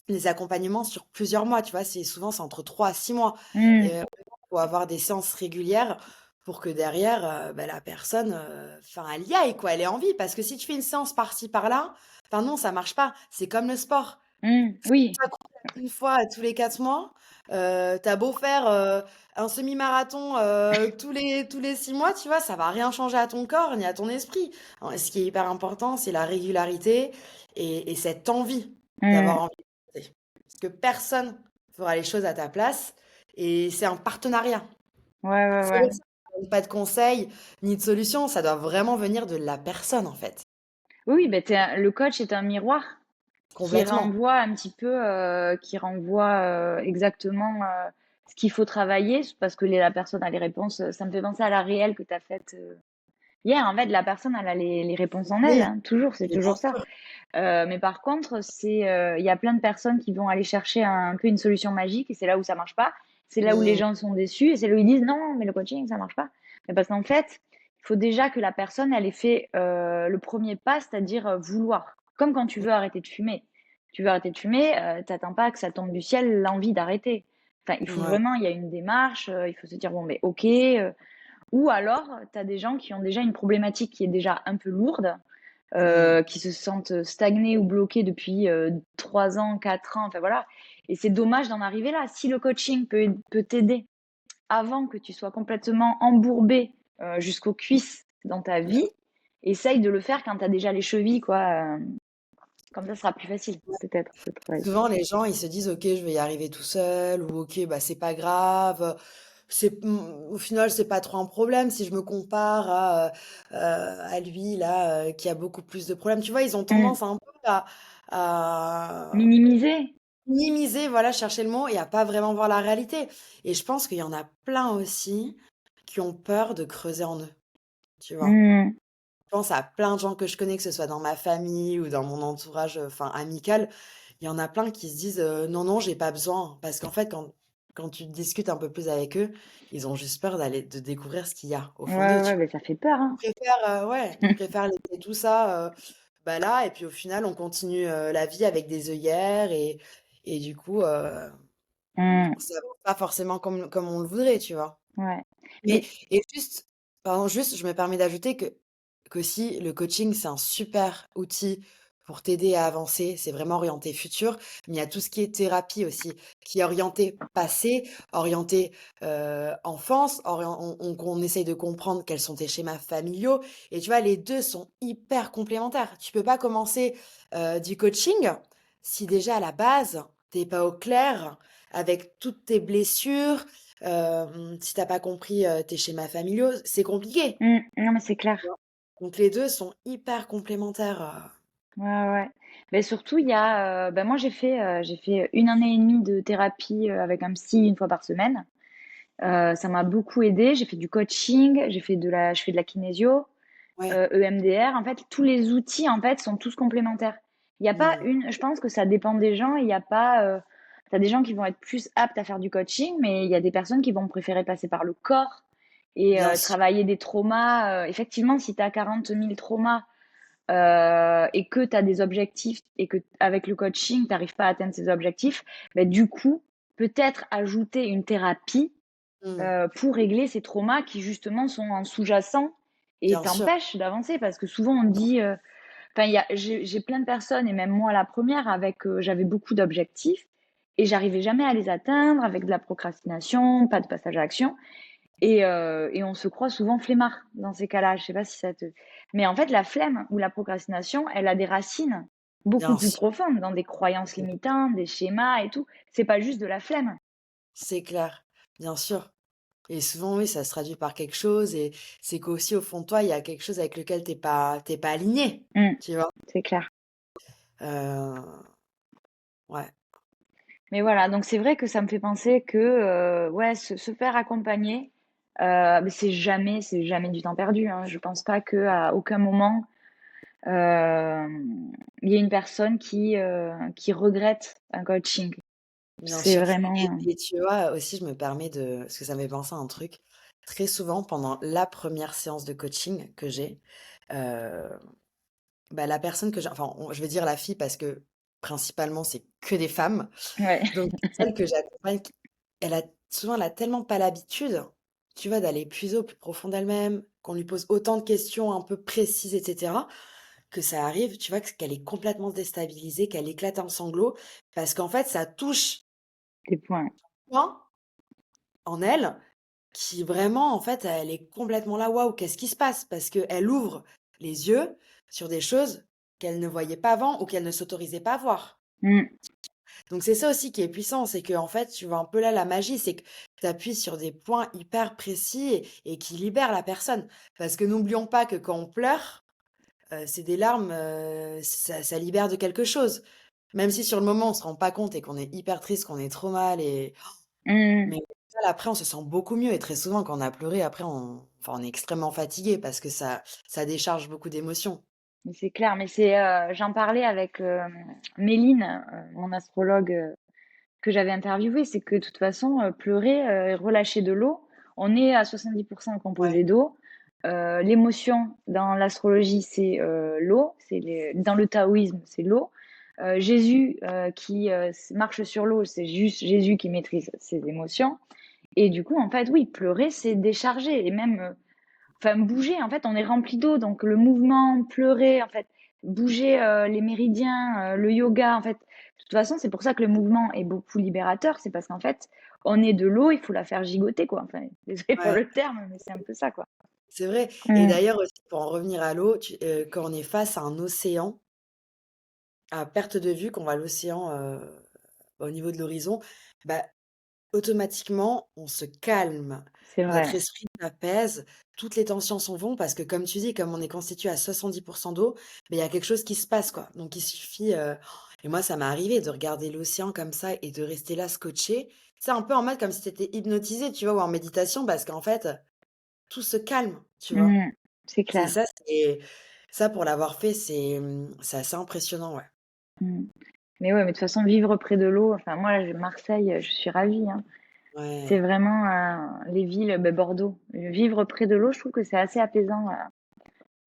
les accompagnements sur plusieurs mois, tu vois? C'est entre 3 à 6 mois Mmh. et faut avoir des séances régulières pour que derrière, bah, la personne, enfin, elle y aille, quoi, elle ait envie. Parce que si tu fais une séance par-ci par-là, enfin non, ça marche pas. C'est comme le sport. Mmh. Si Oui. tu vas courir une fois tous les 4 mois, tu beau faire, un semi-marathon, tous les 6 mois, tu vois? Ça va rien changer à ton corps ni à ton esprit. En ce qui est hyper important, c'est la régularité et cette envie Mmh. d'avoir envie d'avancer. Parce que personne fera les choses à ta place et c'est un partenariat. Ouais, ouais, C'est ouais. pour ça que je donne pas de conseils ni de solutions, ça doit vraiment venir de la personne, en fait. Oui, oui, bah, le coach est un miroir Complètement. qui renvoie exactement ce qu'il faut travailler, parce que la personne a les réponses. Ça me fait penser à la réelle que tu as faite hier. En fait, la personne, elle a les réponses en elle, Oui, hein, toujours, c'est mais bien toujours ça. sûr. Mais par contre, il y a plein de personnes qui vont aller chercher un peu une solution magique et c'est là où ça marche pas. C'est là où les Mmh. gens sont déçus et c'est là où ils disent non, mais le coaching, ça marche pas. Mais parce qu'en fait, il faut déjà que la personne, elle ait fait le premier pas, c'est-à-dire vouloir. Comme quand tu veux arrêter de fumer. Tu veux arrêter de fumer, t'attends pas que ça tombe du ciel l'envie d'arrêter. Enfin, il faut Ouais. vraiment, il y a une démarche, il faut se dire bon, mais ok. Ou alors, tu as des gens qui ont déjà une problématique qui est déjà un peu lourde, Mmh. qui se sentent stagnés ou bloqués depuis 3 ans, 4 ans, enfin voilà. Et c'est dommage d'en arriver là. Si le coaching peut t'aider avant que tu sois complètement embourbé jusqu'aux cuisses dans ta vie, essaye de le faire quand tu as déjà les chevilles, quoi. Comme ça sera plus facile, peut-être, ce travail. Souvent, les gens, ils se disent: «OK, je vais y arriver tout seul» ou «OK, bah, c'est pas grave, au final, c'est pas trop un problème si je me compare à lui là, qui a beaucoup plus de problèmes». Tu vois? Ils ont Mm. tendance un peu à Minimiser. minimiser, voilà, chercher le mot et à pas vraiment voir la réalité et je pense qu'il y en a plein aussi qui ont peur de creuser en eux, tu vois? Mm. Je pense à plein de gens que je connais, que ce soit dans ma famille ou dans mon entourage, enfin amical. Il y en a plein qui se disent, «Non, non, j'ai pas besoin». Parce qu'en fait, quand tu discutes un peu plus avec eux, ils ont juste peur de découvrir ce qu'il y a au Ouais, fond d'eux, ouais, tu vois? mais ça fait peur, hein. Ils préfèrent laisser tout ça, bah, là et puis au final, on continue, la vie avec des œillères et du coup, Mm. ça avance pas forcément comme on le voudrait, tu vois? Ouais. Mais Mais et juste pardon, juste, je me permets d'ajouter que si le coaching, c'est un super outil pour t'aider à avancer, c'est vraiment orienté futur, mais il y a tout ce qui est thérapie aussi, qui est orienté passé, orienté, enfance, on essaye de comprendre quels sont tes schémas familiaux et tu vois, les 2 sont hyper complémentaires. Tu peux pas commencer, du coaching si déjà à la base, tu es pas au clair avec toutes tes blessures, si tu as pas compris, tes schémas familiaux, c'est compliqué. non, mais c'est Tu clair. vois? Donc les 2 sont hyper complémentaires, Ouais, ouais. Mais surtout, il y a, moi j'ai fait 1 année et demie de thérapie, avec un psy une fois par semaine. Ça m'a beaucoup aidée. J'ai fait du coaching, je fais de la kinésio, ouais. EMDR. En fait, tous les outils, en fait, sont tous complémentaires. Il y a pas Mmh. une je pense que ça dépend des gens. Il y a pas, tu as des gens qui vont être plus aptes à faire du coaching, mais il y a des personnes qui vont préférer passer par le corps et Bien sûr. travailler des traumas. Effectivement, si tu as 40 000 traumas et que tu as des objectifs et que avec le coaching, tu n'arrives pas à atteindre ces objectifs, ben, du coup, peut-être ajouter une thérapie Mmh. pour régler ces traumas qui justement sont en sous-jacent et Bien sûr. t'empêchent d'avancer parce que souvent on dit, enfin j'ai plein de personnes et même moi la première avec j'avais beaucoup d'objectifs et j'arrivais jamais à les atteindre avec de la procrastination, pas de passage à l'action et on se croit souvent flemmard dans ces cas-là. Je sais pas si ça te mais en fait, la flemme ou la procrastination, elle a des racines beaucoup Bien plus sûr, profondes dans des croyances c'est limitantes, des schémas et tout. C'est pas juste de la flemme. c'est clair, bien sûr. Et souvent, oui, ça se traduit par quelque chose et c'est qu'aussi au fond de toi, il y a quelque chose avec lequel t'es pas aligné, Mmh, tu vois? c'est clair. Heu, ouais, Mais voilà, donc c'est vrai que ça me fait penser que, ouais, se faire accompagner, beh, c'est jamais du temps perdu, hein. Je pense pas qu'à aucun moment, il y ait une personne qui regrette un coaching. bien C'est sûr. Et vraiment, et tu vois, aussi, je me permets de parce que ça me fait penser à un truc. Très souvent, pendant la première séance de coaching que j'ai, heu, bah, la personne que j'ai enfin, on je vais dire la fille parce que principalement, c'est que des femmes. ouais. Donc celle que j'accompagne, elle a tellement pas l'habitude, tu vois, d'aller puiser au plus profond d'elle-même, qu'on lui pose autant de questions un peu précises et cetera, que ça arrive, tu vois, qu'elle est complètement déstabilisée, qu'elle éclate en sanglots parce qu'en fait, ça touche Des points. point en elle qui vraiment, en fait, elle est complètement là: «Waouh, qu'est-ce qui se passe?» parce qu'elle ouvre les yeux sur des choses qu'elle ne voyait pas avant ou qu'elle ne s'autorisait pas à voir. Mmh. Donc c'est ça aussi qui est puissant, c'est qu'en fait, tu vois un peu là la magie, c'est que tu appuies sur des points hyper précis et qui libèrent la personne. Parce que n'oublions pas que quand on pleure, c'est des larmes, ça libère de quelque chose. Même si sur le moment on se rend pas compte et qu'on est hyper triste, qu'on est trop mal et Mmh. mais au final après on se sent beaucoup mieux et très souvent quand on a pleuré après on est extrêmement fatigué parce que ça décharge beaucoup d'émotions. Mais c'est clair, mais j'en parlais avec, Méline, mon astrologue, que j'avais interviewée. C'est que de toute façon, pleurer, et relâcher de l'eau, on est à 70 Ouais, composé d'eau. L'émotion dans l'astrologie, c'est, l'eau, dans le taoïsme, c'est l'eau. Jésus, qui, marche sur l'eau, c'est juste Jésus qui maîtrise ses émotions. Et du coup, en fait, oui, pleurer, c'est décharger et même, enfin bouger. En fait, on est rempli d'eau, donc le mouvement, pleurer, en fait, bouger les méridiens, le yoga, en fait. De toute façon, c'est pour ça que le mouvement est beaucoup libérateur. C'est parce qu'en fait, on est de l'eau, il faut la faire gigoter, quoi. Enfin, désolé pour ouais, le terme, mais c'est un peu ça, quoi. c'est vrai et Mm. d'ailleurs aussi pour en revenir à l'eau, quand on est face à un océan à perte de vue, qu'on voit l'océan, au niveau de l'horizon, bah, automatiquement, on se calme, C'est notre vrai. esprit s'apaise, toutes les tensions s'en vont parce que comme tu dis, comme on est constitué à 70 d'eau, beh, il y a quelque chose qui se passe, quoi. Donc il suffit, et moi ça m'est arrivé de regarder l'océan comme ça et de rester là scotché. C'est un peu en mode comme si tu étais hypnotisé, tu vois? Ou en méditation parce qu'en fait, tout se calme, tu vois? Mm. C'est C'est clair. ça, c'est ça pour l'avoir fait, c'est assez impressionnant, ouais. Mm. Mais ouais, mais de toute façon, vivre près de l'eau, enfin, moi, là, Marseille, je suis ravie, hein. C'est Ouais. vraiment les villes, ben, Bordeaux. Vivre près de l'eau, je trouve que c'est assez apaisant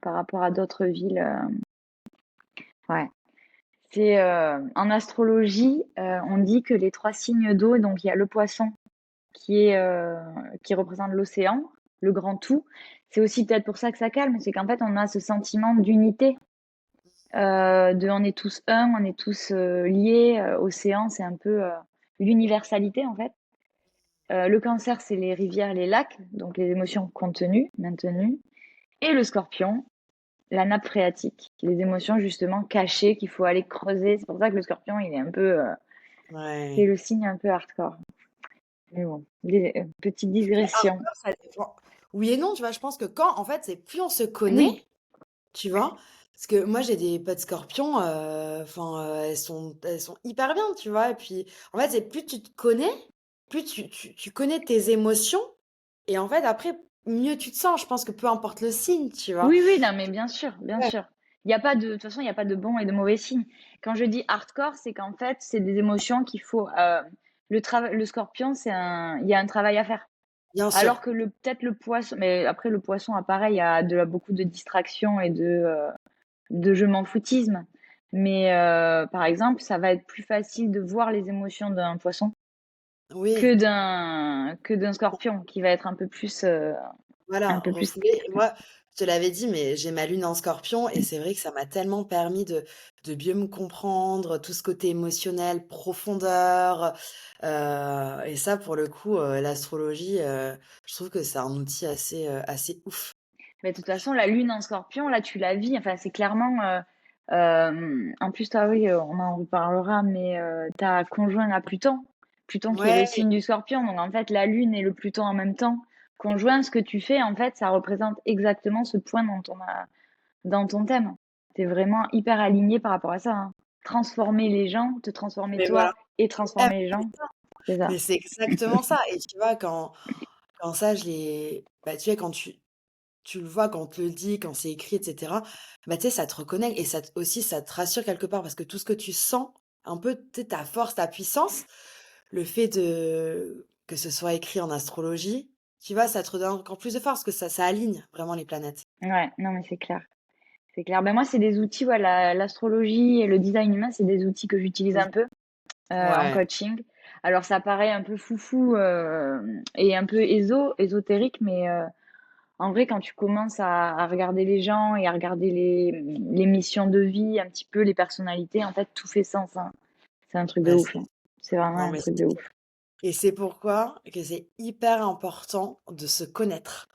par rapport à d'autres villes. Ouais. C'est en astrologie, on dit que les trois signes d'eau, donc il y a le poisson qui représente l'océan, le grand tout. C'est aussi peut-être pour ça que ça calme, c'est qu'en fait on a ce sentiment d'unité, de on est tous un, on est tous liés. Océan, c'est un peu l'universalité en fait. Le cancer, c'est les rivières, les lacs, donc les émotions contenues, maintenues. Et le scorpion, la nappe phréatique, les émotions justement cachées qu'il faut aller creuser. C'est pour ça que le scorpion, il est un peu, c'est Ouais. le signe un peu hardcore. Mais bon, petite Mais digression. hardcore, ça dépend. Oui et non, tu vois? Je pense que quand en fait, c'est plus on se connaît, Oui, tu vois? Parce que moi, j'ai des potes scorpions, enfin, elles sont hyper bien, tu vois? Et puis, en fait, c'est plus tu te connais, plus tu connais tes émotions et en fait, après, mieux tu te sens. Je pense que peu importe le signe, tu vois? oui, oui, non, mais bien sûr, bien Ouais, sûr. Il y a pas de toute façon, il y a pas de bons et de mauvais signes. Quand je dis hardcore, c'est qu'en fait, c'est des émotions qu'il faut, le scorpion, il y a un travail à faire. bien Alors sûr. que peut-être le poisson, mais après le poisson, ah, pareil, il y a beaucoup de distractions et de je m'en foutisme. Mais par exemple, ça va être plus facile de voir les émotions d'un poisson Oui. que d'un scorpion qui va être Voilà, un peu plus refouler. critique. Moi, Je te l'avais dit, mais j'ai ma lune en Scorpion et c'est vrai que ça m'a tellement permis de mieux me comprendre, tout ce côté émotionnel, profondeur, et ça pour le coup, l'astrologie, je trouve que c'est un outil assez ouf. Mais de toute façon, la lune en scorpion, là, tu la vis. Enfin, c'est clairement. En plus, toi, oui, on en reparlera, mais t'as conjoint à Pluton. Pluton qui est le Ouais, signe du scorpion. Donc, en fait, la lune et le Pluton en même temps. Conjoint, ce que tu fais, en fait, ça représente exactement ce point dans ton thème. T'es vraiment hyper aligné par rapport à ça, hein. Transformer les gens, te transformer mais voilà. toi et Ouais, transformer les mais gens, c'est ça. mais c'est exactement ça et tu vois quand ça je l'ai bah, tu sais quand tu le vois, quand on te le dit, quand c'est écrit et cetera, bah, tu sais, ça te reconnecte et ça te aussi, ça te rassure quelque part parce que tout ce que tu sens, un peu, tu sais, ta force, ta puissance, le fait de que ce soit écrit en astrologie, tu vois, ça te redonne encore plus de force, que ça aligne vraiment les planètes. Ouais, non, mais c'est clair. C'est clair. Ben moi, c'est des outils, ouais, l'astrologie et le design humain, c'est des outils que j'utilise Mmh. un peu en Ouais. coaching. Alors, ça paraît un peu foufou et un peu ésotérique, mais en vrai, quand tu commences à regarder les gens et à regarder les missions de vie, un petit peu les personnalités, en fait, tout fait sens, hein. C'est un truc de Bah, ouf, hein. C'est vraiment non, un mais truc de ouf. et c'est pourquoi que c'est hyper important de se connaître.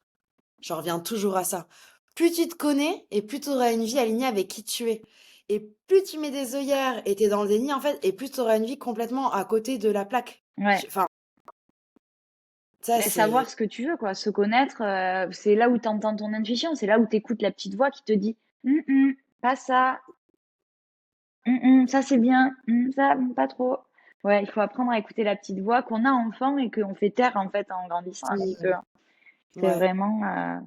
J'en reviens toujours à ça. Plus tu te connais et plus tu auras une vie alignée avec qui tu es. Et plus tu mets des œillères et tu es dans le déni, en fait, et plus tu auras une vie complètement à côté de la plaque. Ouais. Enfin, ça, Mais savoir c'est. ce que tu veux, quoi. Se connaître, c'est là où tu entends ton intuition, c'est là où tu écoutes la petite voix qui te dit pas ça, ça c'est bien, ça pas trop. Ouais, il faut apprendre à écouter la petite voix qu'on a enfant et qu'on fait taire en fait en grandissant un petit peu, Mmh. hein. C'est Ouais, vraiment.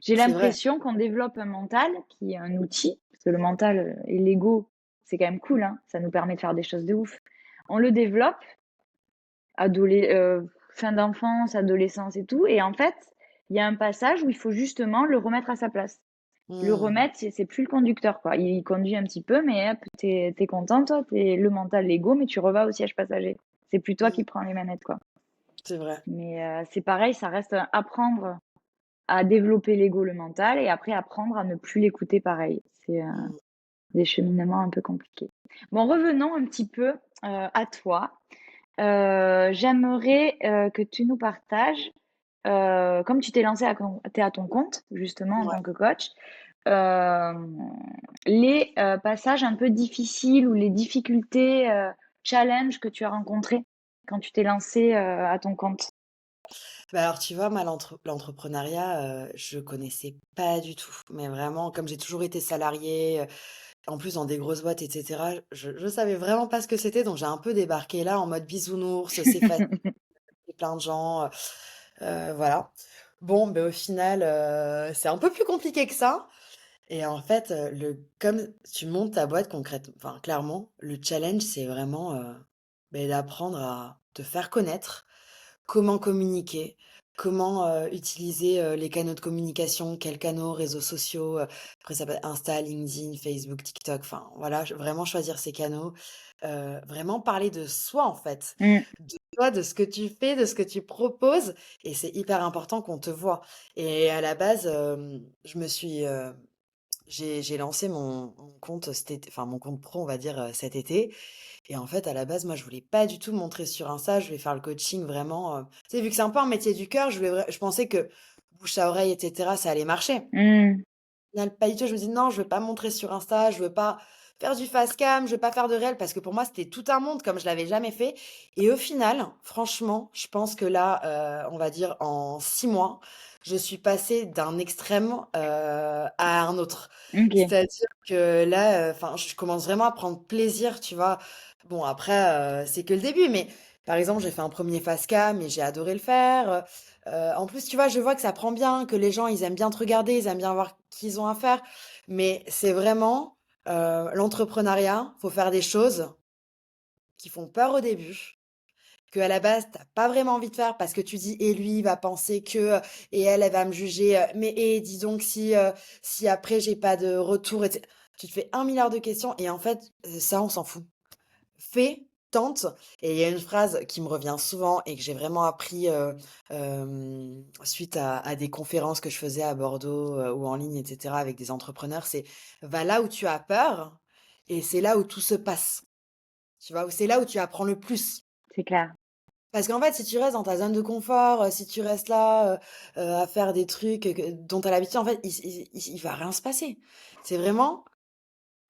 J'ai c'est vrai. l'impression qu'on développe un mental qui est un outil, parce que le mental et l'ego, c'est quand même cool, hein. Ça nous permet de faire des choses de ouf. On le développe, fin d'enfance, adolescence et tout, et en fait, il y a un passage où il faut justement le remettre à sa place. Le Mmh. remettre, c'est plus le conducteur, quoi. Il conduit un petit peu, mais hop, t'es content, toi, t'es le mental, l'ego, mais tu revas au siège passager. C'est plus toi Mmh. qui prends les manettes, quoi. C'est vrai. Mais c'est pareil, ça reste apprendre à développer l'ego, le mental, et après apprendre à ne plus l'écouter pareil. C'est Mmh. des cheminements un peu compliqués. Bon, revenons un petit peu à toi. J'aimerais que tu nous partages, comme tu t'es lancé t'es à ton compte, justement, en Ouais. tant que coach, euh, les passages un peu difficiles ou les difficultés, challenges que tu as rencontrés quand tu t'es lancé à ton compte. Bah, alors, tu vois, moi, l'entrepreneuriat, je connaissais pas du tout. Mais vraiment, comme j'ai toujours été salariée, en plus dans des grosses boîtes, et cetera, je savais vraiment pas ce que c'était. Donc, j'ai un peu débarqué là en mode bisounours, c'est facile, plein de gens, voilà. Bon, ben au final, c'est un peu plus compliqué que ça. Et en fait, comme tu montes ta boîte concrètement, enfin, clairement, le challenge, c'est vraiment, d'apprendre à te faire connaître, comment communiquer, comment, utiliser, les canaux de communication, quels canaux, réseaux sociaux, après ça peut être Insta, LinkedIn, Facebook, TikTok, enfin voilà, vraiment choisir ces canaux, vraiment parler de soi en fait, Mm. de toi, de ce que tu fais, de ce que tu proposes et c'est hyper important qu'on te voit et à la base, je me suis, j'ai lancé mon compte cet été, enfin mon compte pro on va dire, cet été et en fait à la base moi je voulais pas du tout me montrer sur Insta, je voulais faire le coaching vraiment, tu sais vu que c'est un peu un métier du cœur, je pensais que bouche à oreille et cetera ça allait marcher. Mm. Au final pas du tout, je me dis: «Non, je veux pas me montrer sur Insta, je veux pas faire du face cam, je veux pas faire de réel» parce que pour moi c'était tout un monde comme je l'avais jamais fait et au final, franchement, je pense que là, on va dire en 6 mois, je suis passée d'un extrême, à un autre. Ok. C'est-à-dire que là, enfin, je commence vraiment à prendre plaisir, tu vois? Bon après, c'est que le début, mais par exemple, j'ai fait un premier face cam et j'ai adoré le faire, en plus, tu vois, je vois que ça prend bien, que les gens, ils aiment bien te regarder, ils aiment bien voir qui ils ont à faire, mais c'est vraiment, l'entrepreneuriat, faut faire des choses qui font peur au début, qu'à la base, tu pas vraiment envie de faire parce que tu dis: «Et lui, il va penser que, et elle, elle va me juger, mais et dis donc si après j'ai pas de retour» et tu te fais 1 milliard de questions et en fait, ça, on s'en fout. Fais tente et il y a une phrase qui me revient souvent et que j'ai vraiment appris, suite à des conférences que je faisais à Bordeaux, ou en ligne et cetera avec des entrepreneurs, c'est: «Va là où tu as peur et c'est là où tout se passe». Tu vois? Ou c'est là où tu apprends le plus. c'est clair. Parce qu'en fait, si tu restes dans ta zone de confort, si tu restes là, à faire des trucs, dont tu as l'habitude, en fait, il va rien se passer. C'est vraiment,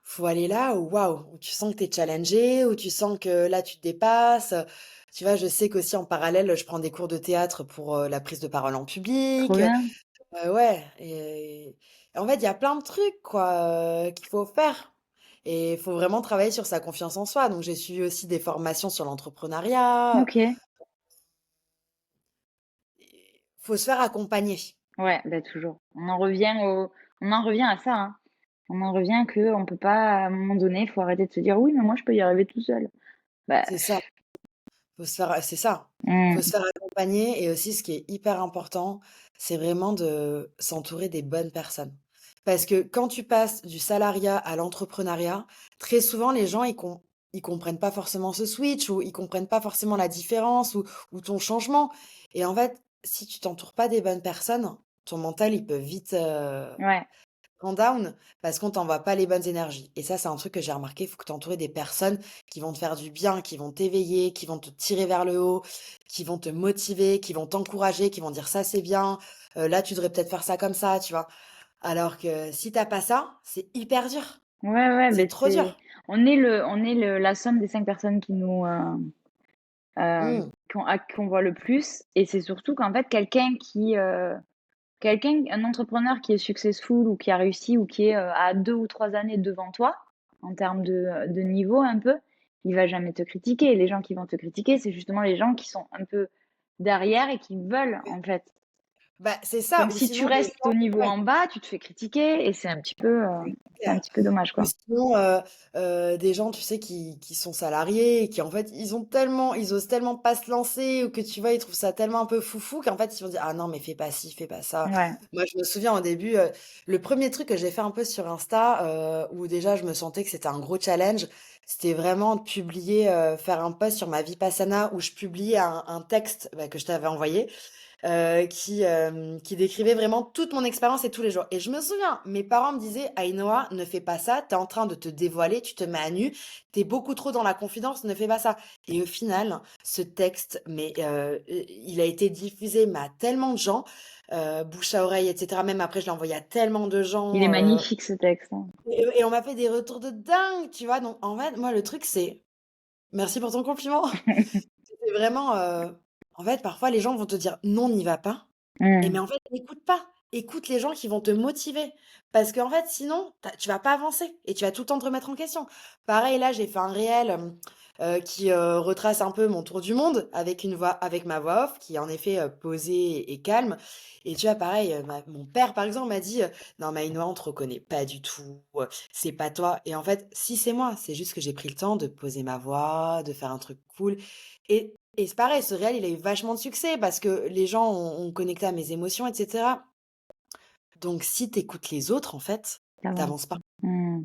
faut aller là où waouh, où tu sens que tu es challengé, où tu sens que là, tu te dépasses. Tu vois, je sais qu'aussi en parallèle, je prends des cours de théâtre pour, la prise de parole en Trop public, bien. ouais et en fait, il y a plein de trucs quoi, qu'il faut faire et il faut vraiment travailler sur sa confiance en soi. Donc j'ai suivi aussi des formations sur l'entrepreneuriat, OK. faut se faire accompagner. Ouais, bah, toujours. On en revient à ça, hein. On en revient qu'on peut pas à un moment donné, il faut arrêter de se dire: «Oui, mais moi je peux y arriver tout seul». Bah, C'est ça, faut se faire c'est ça. Faut se mmh, faire accompagner et aussi ce qui est hyper important, c'est vraiment de s'entourer des bonnes personnes. Parce que quand tu passes du salariat à l'entrepreneuriat, très souvent les gens ils comprennent pas forcément ce switch ou ils comprennent pas forcément la différence ou ton changement et en fait, si tu t'entoures pas des bonnes personnes, ton mental il peut vite, ouais, en down, parce qu'on t'envoie pas les bonnes énergies et ça, c'est un truc que j'ai remarqué, il faut que tu entourer des personnes qui vont te faire du bien, qui vont t'éveiller, qui vont te tirer vers le haut, qui vont te motiver, qui vont t'encourager, qui vont dire: «Ça, c'est bien, là, tu devrais peut-être faire ça comme ça», tu vois? Alors que si tu pas ça, c'est hyper dur, ouais, ouais, c'est beh, trop c'est dur. on est le la somme des 5 personnes qui nous, Mmh, qu'on voit le plus et c'est surtout qu'en fait un entrepreneur qui est successful ou qui a réussi ou qui est, à 2 ou 3 années devant toi, en termes de niveau un peu, il va jamais te critiquer. Les gens qui vont te critiquer, c'est justement les gens qui sont un peu derrière et qui veulent, en fait. bah, c'est ça Donc ou si tu sinon des restes au niveau gens en bas, tu te fais critiquer et c'est un ouais. petit peu dommage, Ou quoi. sinon, des gens, tu sais, qui sont salariés et qui, en fait, ils osent tellement pas se lancer ou que, tu vois, ils trouvent ça tellement un peu foufou qu'en fait, ils vont dire: «Ah non, mais fais pas ci, fais pas ça». Ouais. Moi, je me souviens au début, le premier truc que j'ai fait un peu sur Insta, où déjà je me sentais que c'était un gros challenge, c'était vraiment de publier, faire un post sur ma Vipassana où je publiais un texte, bah, que je t'avais envoyé qui décrivait vraiment toute mon expérience et tous les jours. Et je me souviens, mes parents me disaient: «Aïnoa, ne fais pas ça, tu es en train de te dévoiler, tu te mets à nu, tu es beaucoup trop dans la confidence, ne fais pas ça». Et au final, ce texte, mais il a été diffusé, mais à tellement de gens, bouche à oreille et cetera. Même après, je l'ai envoyé à tellement de Il est gens, magnifique ce texte, hein. et on m'a fait des retours de dingue, tu vois? Donc en fait, moi, le truc, c'est merci pour ton compliment. C'est vraiment, en fait, parfois, les gens vont te dire: «Non, n'y va pas». Et mais Mmh. en fait, n'écoute pas. Écoute les gens qui vont te motiver. Parce qu'en fait, sinon, tu vas pas avancer et tu vas tout le temps te remettre en question. Pareil, là, j'ai fait un réel, qui, retrace un peu mon tour du monde avec ma voix off qui est en effet, posée et calme et tu vois, pareil, ma mon père, par exemple, m'a dit: «Non, Maïnois, on te reconnaît pas du tout, c'est pas toi» et en fait, si, c'est moi. C'est juste que j'ai pris le temps de poser ma voix, de faire un truc cool et c'est pareil, ce réel, il a eu vachement de succès parce que les gens ont connecté à mes émotions et cetera. Donc si tu écoutes les autres, en fait, Tu tu avances pas. Mmh.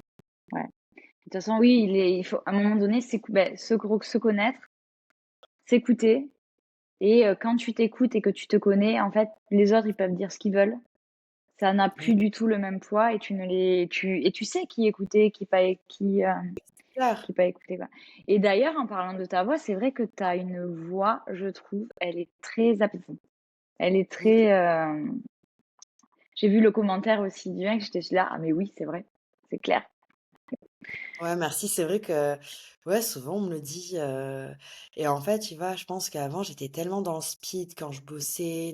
Ouais. De toute façon, oui, il faut à un moment donné se connaître, s'écouter et quand tu t'écoutes et que tu te connais, en fait, les autres, ils peuvent dire ce qu'ils veulent. Ça n'a Mmh, plus du tout le même poids et tu ne les tu sais qui écouter, clair. qui pas écouter, quoi. Et d'ailleurs, en parlant de ta voix, c'est vrai que tu as une voix, je trouve, elle est très apaisante. Elle est Mmh. très, j'ai vu le commentaire aussi du mec, j'étais là: «Ah mais oui, c'est vrai, c'est clair». Ouais, merci. C'est vrai que, ouais, souvent on me le dit, et en fait, tu vois, je pense qu'avant, j'étais tellement dans le speed quand je bossais,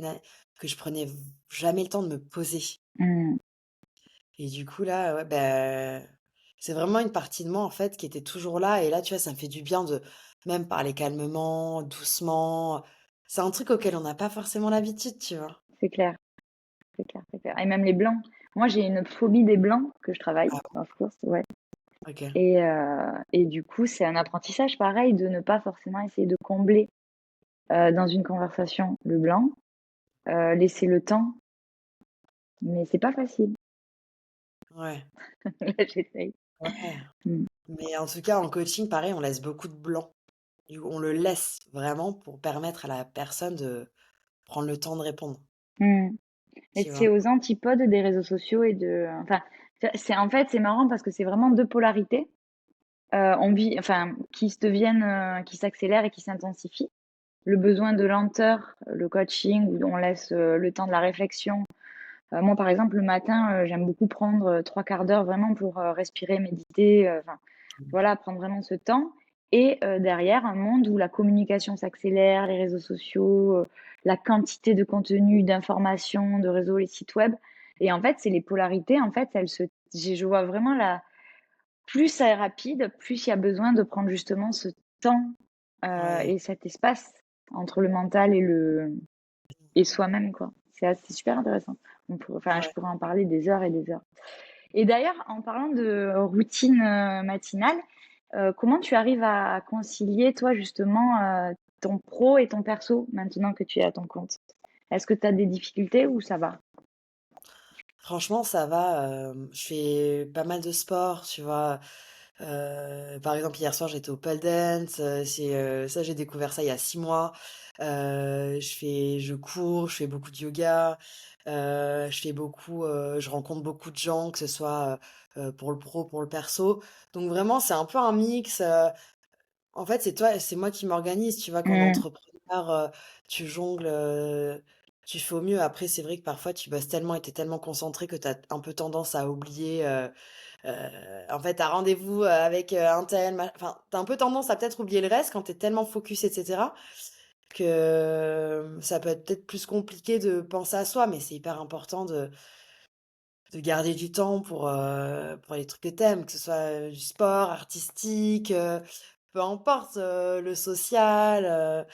que je prenais jamais le temps de me poser. Mmh. Et du coup, là, ouais, ben, c'est vraiment une partie de moi, en fait, qui était toujours là. Et là, tu vois, ça me fait du bien de même parler calmement, doucement. C'est un truc auquel on n'a pas forcément l'habitude, tu vois. C'est clair, c'est clair, c'est clair et même les blancs. Moi, j'ai une phobie des blancs que je travaille, Ah, of course, ouais ok. et du coup, c'est un apprentissage pareil de ne pas forcément essayer de combler, dans une conversation le blanc, laisser le temps, mais c'est pas facile. Ouais, Là, j'essaye. ouais. Mmh. Mais en tout cas, en coaching, pareil, on laisse beaucoup de blanc. on le laisse vraiment pour permettre à la personne de prendre le temps de répondre, Mmh. Mais tu c'est vois? aux antipodes des réseaux sociaux et de enfin, c'est en fait, c'est marrant parce que c'est vraiment 2 polarités, on vit enfin, qui se deviennent, qui s'accélèrent et qui s'intensifient. Le besoin de lenteur, le coaching où on laisse, le temps de la réflexion. Moi, par exemple, le matin, j'aime beaucoup prendre, 3/4 d'heure vraiment pour, respirer, méditer, enfin, voilà, prendre vraiment ce temps et derrière, un monde où la communication s'accélère, les réseaux sociaux, la quantité de contenu, d'informations, de réseaux, les sites web et en fait, c'est les polarités, en fait, elles se je vois vraiment la plus ça est rapide, plus il y a besoin de prendre justement ce temps, Ouais, et cet espace entre le mental et soi-même, quoi. C'est super intéressant. Enfin, je ouais. pourrais en parler des heures et des heures. Et d'ailleurs, en parlant de routine matinale, comment tu arrives à concilier, toi, justement, ton pro et ton perso, maintenant que tu es à ton compte? Est-ce que tu as des difficultés ou ça va? Franchement, ça va, je fais pas mal de sport, tu vois? Par exemple, hier soir, j'étais au pole dance, ça, j'ai découvert ça il y a 6 mois. Je cours, je fais beaucoup de yoga, je rencontre beaucoup de gens, que ce soit, pour le pro, pour le perso. Donc vraiment, c'est un peu un mix, en fait, c'est moi qui m'organise, tu vois? Comme Mmh, entrepreneur, tu jongles, tu fais au mieux. Après, c'est vrai que parfois, tu bosses tellement et tu es tellement concentré que tu as un peu tendance à oublier, heu, en fait, tu as rendez-vous, avec, un tel, enfin, tu as un peu tendance à peut-être oublier le reste quand tu es tellement focus et cetera, que ça peut être peut-être plus compliqué de penser à soi, mais c'est hyper important de garder du temps pour les trucs que tu que ce soit, du sport, artistique, peu importe, le social,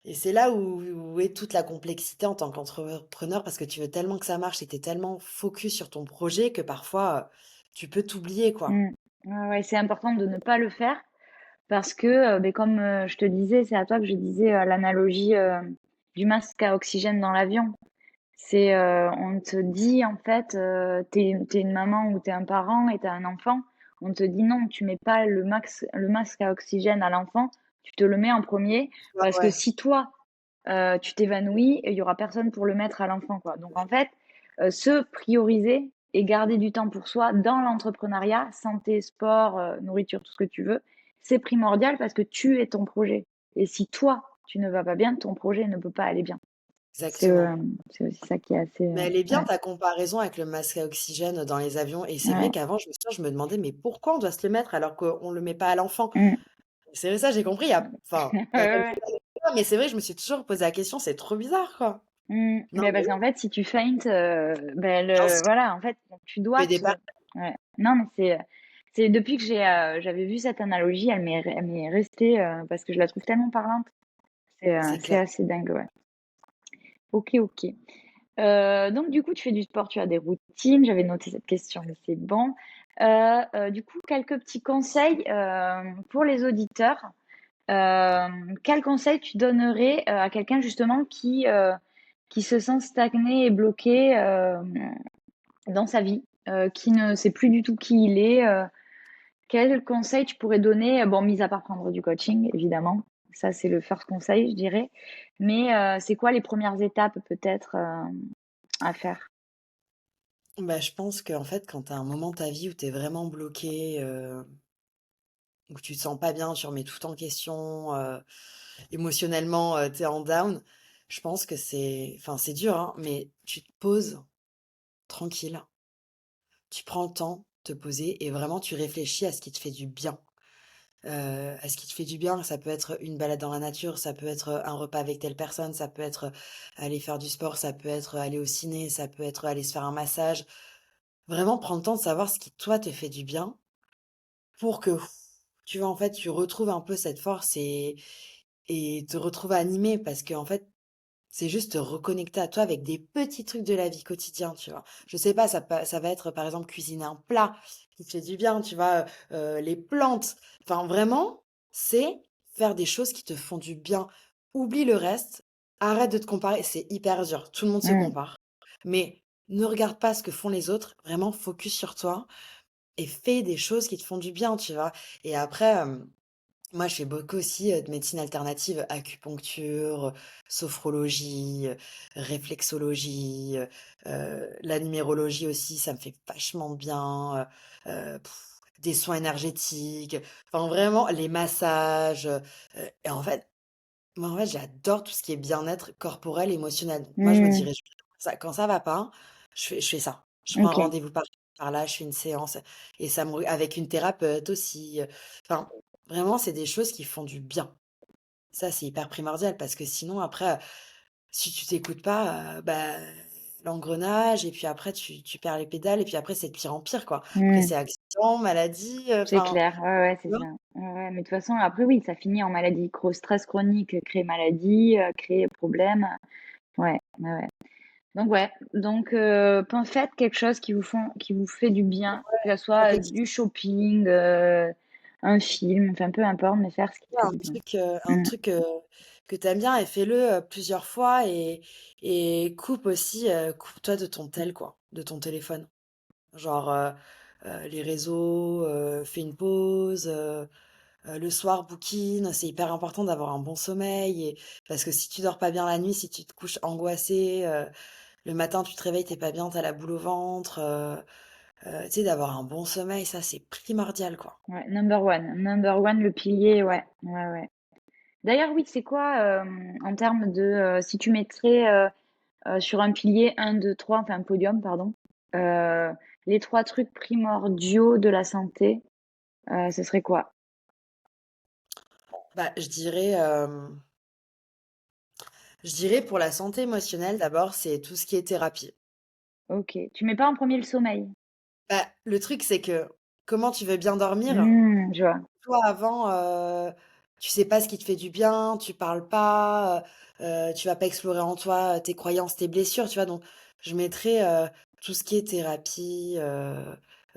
et c'est là où est toute la complexité en tant qu'entrepreneur parce que tu veux tellement que ça marche et tu es tellement focus sur ton projet que parfois, tu peux t'oublier, quoi. mmh. Ouais, ouais, c'est important de ne pas le faire parce que, beh, comme, je te disais, c'est à toi que je disais, l'analogie, du masque à oxygène dans l'avion. C'est, on te dit en fait, tu une maman ou t'es un parent et t'as un enfant, on te dit: «Non, tu mets pas le masque à oxygène à l'enfant, tu te le mets en premier Ouais, parce que ouais, si toi, tu t'évanouis, il y aura personne pour le mettre à l'enfant, quoi». Donc en fait, se prioriser et garder du temps pour soi dans l'entrepreneuriat, santé, sport, nourriture, tout ce que tu veux, c'est primordial parce que tu es ton projet et si toi, tu ne vas pas bien, ton projet ne peut pas aller bien. exactement. C'est aussi ça qui est assez, Mais elle est bien ouais, ta comparaison avec le masque à oxygène dans les avions et c'est vrai ouais, qu'avant, je me demandais: «Mais pourquoi on doit se le mettre alors qu'on le met pas à l'enfant?» mmh, C'est vrai, ça, j'ai compris ouais, il y a ouais, quelques ouais, années de ça, mais c'est vrai, je me suis toujours posé la question, c'est trop bizarre, quoi. Non, beh, mais parce oui, qu'en fait, si tu feintes, beh, bien le sûr, voilà, en fait, tu tu dois fais des te pas ouais. Non, mais c'est depuis que j'avais vu cette analogie, elle m'est restée, parce que je la trouve tellement parlante. c'est C'est clair. assez dingue, ouais. OK, OK. Donc du coup, tu fais du sport, tu as des routines. J'avais noté cette question, mais c'est bon. Du coup, quelques petits conseils, pour les auditeurs. Quel conseil tu donnerais, à quelqu'un justement qui se sent stagné et bloqué, dans sa vie, qui ne sait plus du tout qui il est, quel conseil tu pourrais donner? Bon, mis à part prendre du coaching, évidemment. Ça, c'est le first conseil, je dirais. Mais, c'est quoi les premières étapes peut-être, à faire? Bah, je pense qu'en fait, quand tu as un moment de ta vie où tu es vraiment bloqué, où tu te sens pas bien, tu remets tout en question, émotionnellement, tu es en down, je pense que c'est dur, hein, mais tu te poses tranquille, tu prends le temps de te poser et vraiment tu réfléchis à ce qui te fait du bien. À ce qui te fait du bien, ça peut être une balade dans la nature, ça peut être, un repas avec telle personne, ça peut être, aller faire du sport, ça peut être, aller au ciné, ça peut être aller se faire un massage. Vraiment prendre le temps de savoir ce qui toi te fait du bien pour que, tu vois, en fait, tu retrouves un peu cette force et te retrouves animé parce qu'en fait, c'est juste te reconnecter à toi avec des petits trucs de la vie quotidien, tu vois? Je sais pas, ça va être, par exemple, cuisiner un plat qui te fait du bien, tu vois? Les plantes. Enfin, vraiment, c'est faire des choses qui te font du bien. Oublie le reste, arrête de te comparer, c'est hyper dur, tout le monde se Mmh, compare. Mais ne regarde pas ce que font les autres, vraiment focus sur toi et fais des choses qui te font du bien, tu vois? Et après, Moi, je fais beaucoup aussi, de médecine alternative, acupuncture, sophrologie, réflexologie, la numérologie aussi, ça me fait vachement de bien, des soins énergétiques, enfin vraiment les massages, et en fait, j'adore tout ce qui est bien-être corporel, émotionnel. Donc moi, je me Mmh, dirais ça quand ça va pas, je fais ça. Je prends un OK. rendez-vous par là, je fais une séance et ça me avec une thérapeute aussi, enfin, vraiment, c'est des choses qui font du bien. Ça, c'est hyper primordial parce que sinon après, si tu t'écoutes pas, bah, l'engrenage et puis après tu perds les pédales et puis après c'est de pire en pire, quoi. Après Mmh. c'est accident, maladie, C'est enfin, clair, ouais, ouais, c'est tu vois? ça. Ouais, ouais, mais de toute façon, après, oui, ça finit en maladie. Stress chronique crée maladie, crée problème. Ouais, ouais, ouais. Donc, ouais, donc, faites quelque chose qui vous fait du bien, que ça soit Avec du shopping, un film, enfin, peu importe, mais faire ce qui te fait un du bien. truc, un Mmh, truc, que tu aimes bien et fais-le, plusieurs fois et coupe aussi, coupe-toi de ton tel, quoi, de ton téléphone. Genre, les réseaux, fais une pause, le soir bouquine. C'est hyper important d'avoir un bon sommeil et parce que si tu dors pas bien la nuit, si tu te couches angoissé, le matin tu te réveilles, tu pas bien, tu as la boule au ventre, tu sais, d'avoir un bon sommeil, ça c'est primordial, quoi. ouais, number one, le pilier, ouais, ouais, ouais. D'ailleurs, oui, c'est quoi, en termes de, si tu mettrais, sur un pilier un 2 3 enfin un podium, pardon, heu, les 3 trucs primordiaux de la santé, ce serait quoi? Bah, je dirais pour la santé émotionnelle, d'abord, c'est tout ce qui est thérapie. OK. Tu mets pas en premier le sommeil? Bah, le truc, c'est que comment tu veux bien dormir? Je vois. Toi, avant, tu sais pas ce qui te fait du bien, tu parles pas, tu vas pas explorer en toi, tes croyances, tes blessures, tu vois? Donc je mettrais, tout ce qui est thérapie,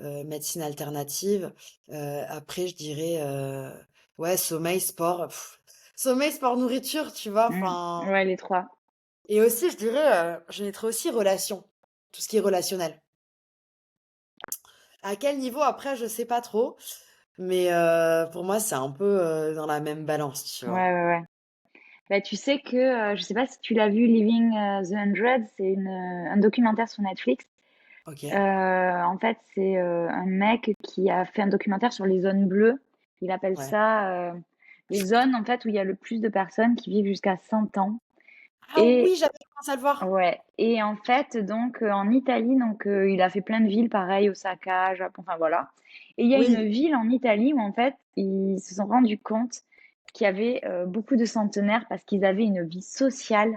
médecine alternative. Après, je dirais, ouais, sommeil, sport, sommeil, sport, nourriture, tu vois? Enfin Ouais, les 3. et aussi, je dirais, je mettrais aussi relations, tout ce qui est relationnel. À quel niveau après, je sais pas trop, mais pour moi, c'est un peu, dans la même balance, tu Ouais, vois? ouais, ouais. Bah, tu sais que, je sais pas si tu l'as vu Living, the 100, c'est un documentaire sur Netflix. OK, En fait, c'est, un mec qui a fait un documentaire sur les zones bleues. Il appelle ouais. ça, les zones, en fait, où il y a le plus de personnes qui vivent jusqu'à 100 ans. Ah Et oui, j'avais commencé à le voir! ouais, et en fait, donc, en Italie, donc, il a fait plein de villes, pareil, Osaka, Japon, enfin voilà. Et il y a une Oui, ville en Italie où en fait, ils se sont rendus compte qu'il y avait beaucoup de centenaires parce qu'ils avaient une vie sociale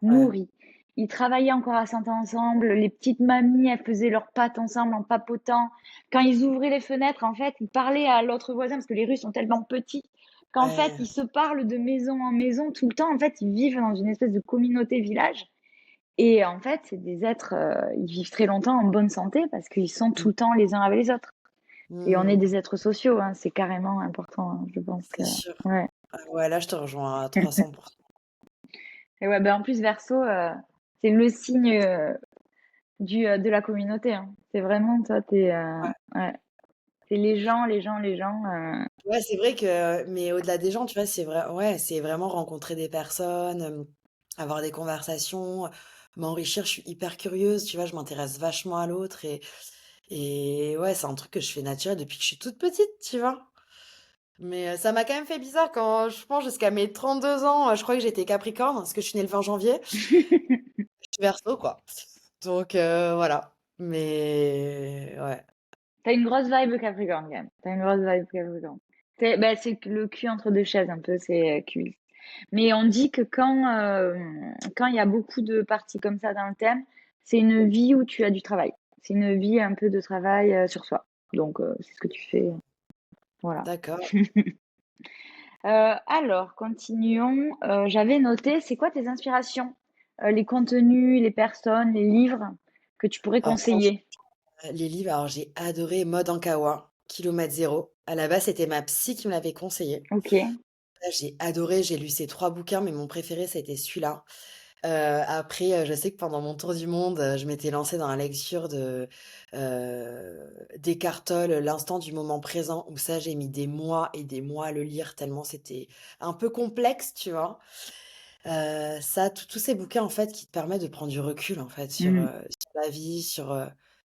ouais, nourrie. Ils travaillaient encore à 100 ans ensemble, les petites mamies, elles faisaient leurs pâtes ensemble en papotant. Quand ils ouvraient les fenêtres, en fait, ils parlaient à l'autre voisin parce que les rues sont tellement petites qu'en fait, ouais, ils se parlent de maison en maison tout le temps. En fait, ils vivent dans une espèce de communauté village. Et en fait, c'est des êtres, ils vivent très longtemps en bonne santé parce qu'ils sont mmh, tout le temps les uns avec les autres. Et on est mmh, des êtres sociaux, hein, c'est carrément important, hein, je pense que c'est sûr. ouais. Ah ouais, là, je te rejoins à 300. Et ouais, ben, en plus verso, c'est le signe, de la communauté, hein. C'est vraiment toi, t'es Ouais. ouais, c'est les gens, les gens, les gens, Ouais, c'est vrai que mais au-delà des gens, tu vois, c'est vrai ouais, c'est vraiment rencontrer des personnes, avoir des conversations, m'enrichir. Je suis hyper curieuse, tu vois? Je m'intéresse vachement à l'autre et ouais, c'est un truc que je fais naturel depuis que je suis toute petite, tu vois? Mais ça m'a quand même fait bizarre quand je pense jusqu'à mes 32 ans, je croyais que j'étais Capricorne parce que je suis née le 20 janvier. Je suis Verseau, quoi. Donc voilà. Mais ouais. Tu une grosse vibe Capricorne quand même. Tu une grosse vibe Capricorne. C'est que le cul entre 2 chaises un peu, c'est, Q. Mais on dit que quand il y a beaucoup de parties comme ça dans le thème, c'est une vie où tu as du travail. C'est une vie un peu de travail sur soi. Donc, c'est ce que tu fais. Voilà. D'accord. Alors, continuons. J'avais noté, c'est quoi tes inspirations? Les contenus, les personnes, les livres que tu pourrais Alors franchement, conseiller? les livres, alors j'ai adoré Mode en Kawa, Kilomètre zéro. À la base, c'était ma psy qui me l'avait conseillé. Ok. Là, j'ai adoré, j'ai lu ces 3 bouquins, mais mon préféré, c'était celui-là. Après, je sais que pendant mon tour du monde, je m'étais lancée dans la lecture d'Eckhart Tolle, L'instant du moment présent, où ça, j'ai mis des mois et des mois à le lire tellement c'était un peu complexe, tu vois? Ça, tous ces bouquins, en fait, qui te permettent de prendre du recul, en fait, Mmh. sur la vie,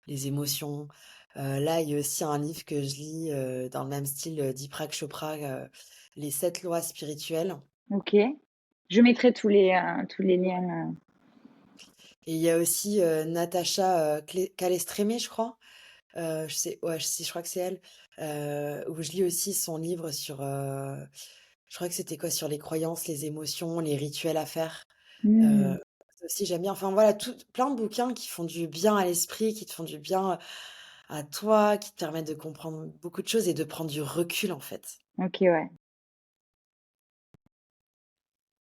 les émotions. Là, il y a aussi un livre que je lis, dans le même style, d'Iprak Chopra, Les 7 lois spirituelles. OK. Je mettrai tous les liens. Et il y a aussi, Natacha, Calestrémé, je crois. Je sais ouais, je crois que c'est elle, où je lis aussi son livre je crois que c'était quoi? Sur les croyances, les émotions, les rituels à faire. Mmh. Heu, Ça aussi j'aime bien. Enfin voilà, tout plein de bouquins qui font du bien à l'esprit, qui te font du bien, à toi, qui te permettent de comprendre beaucoup de choses et de prendre du recul, en fait. OK, ouais.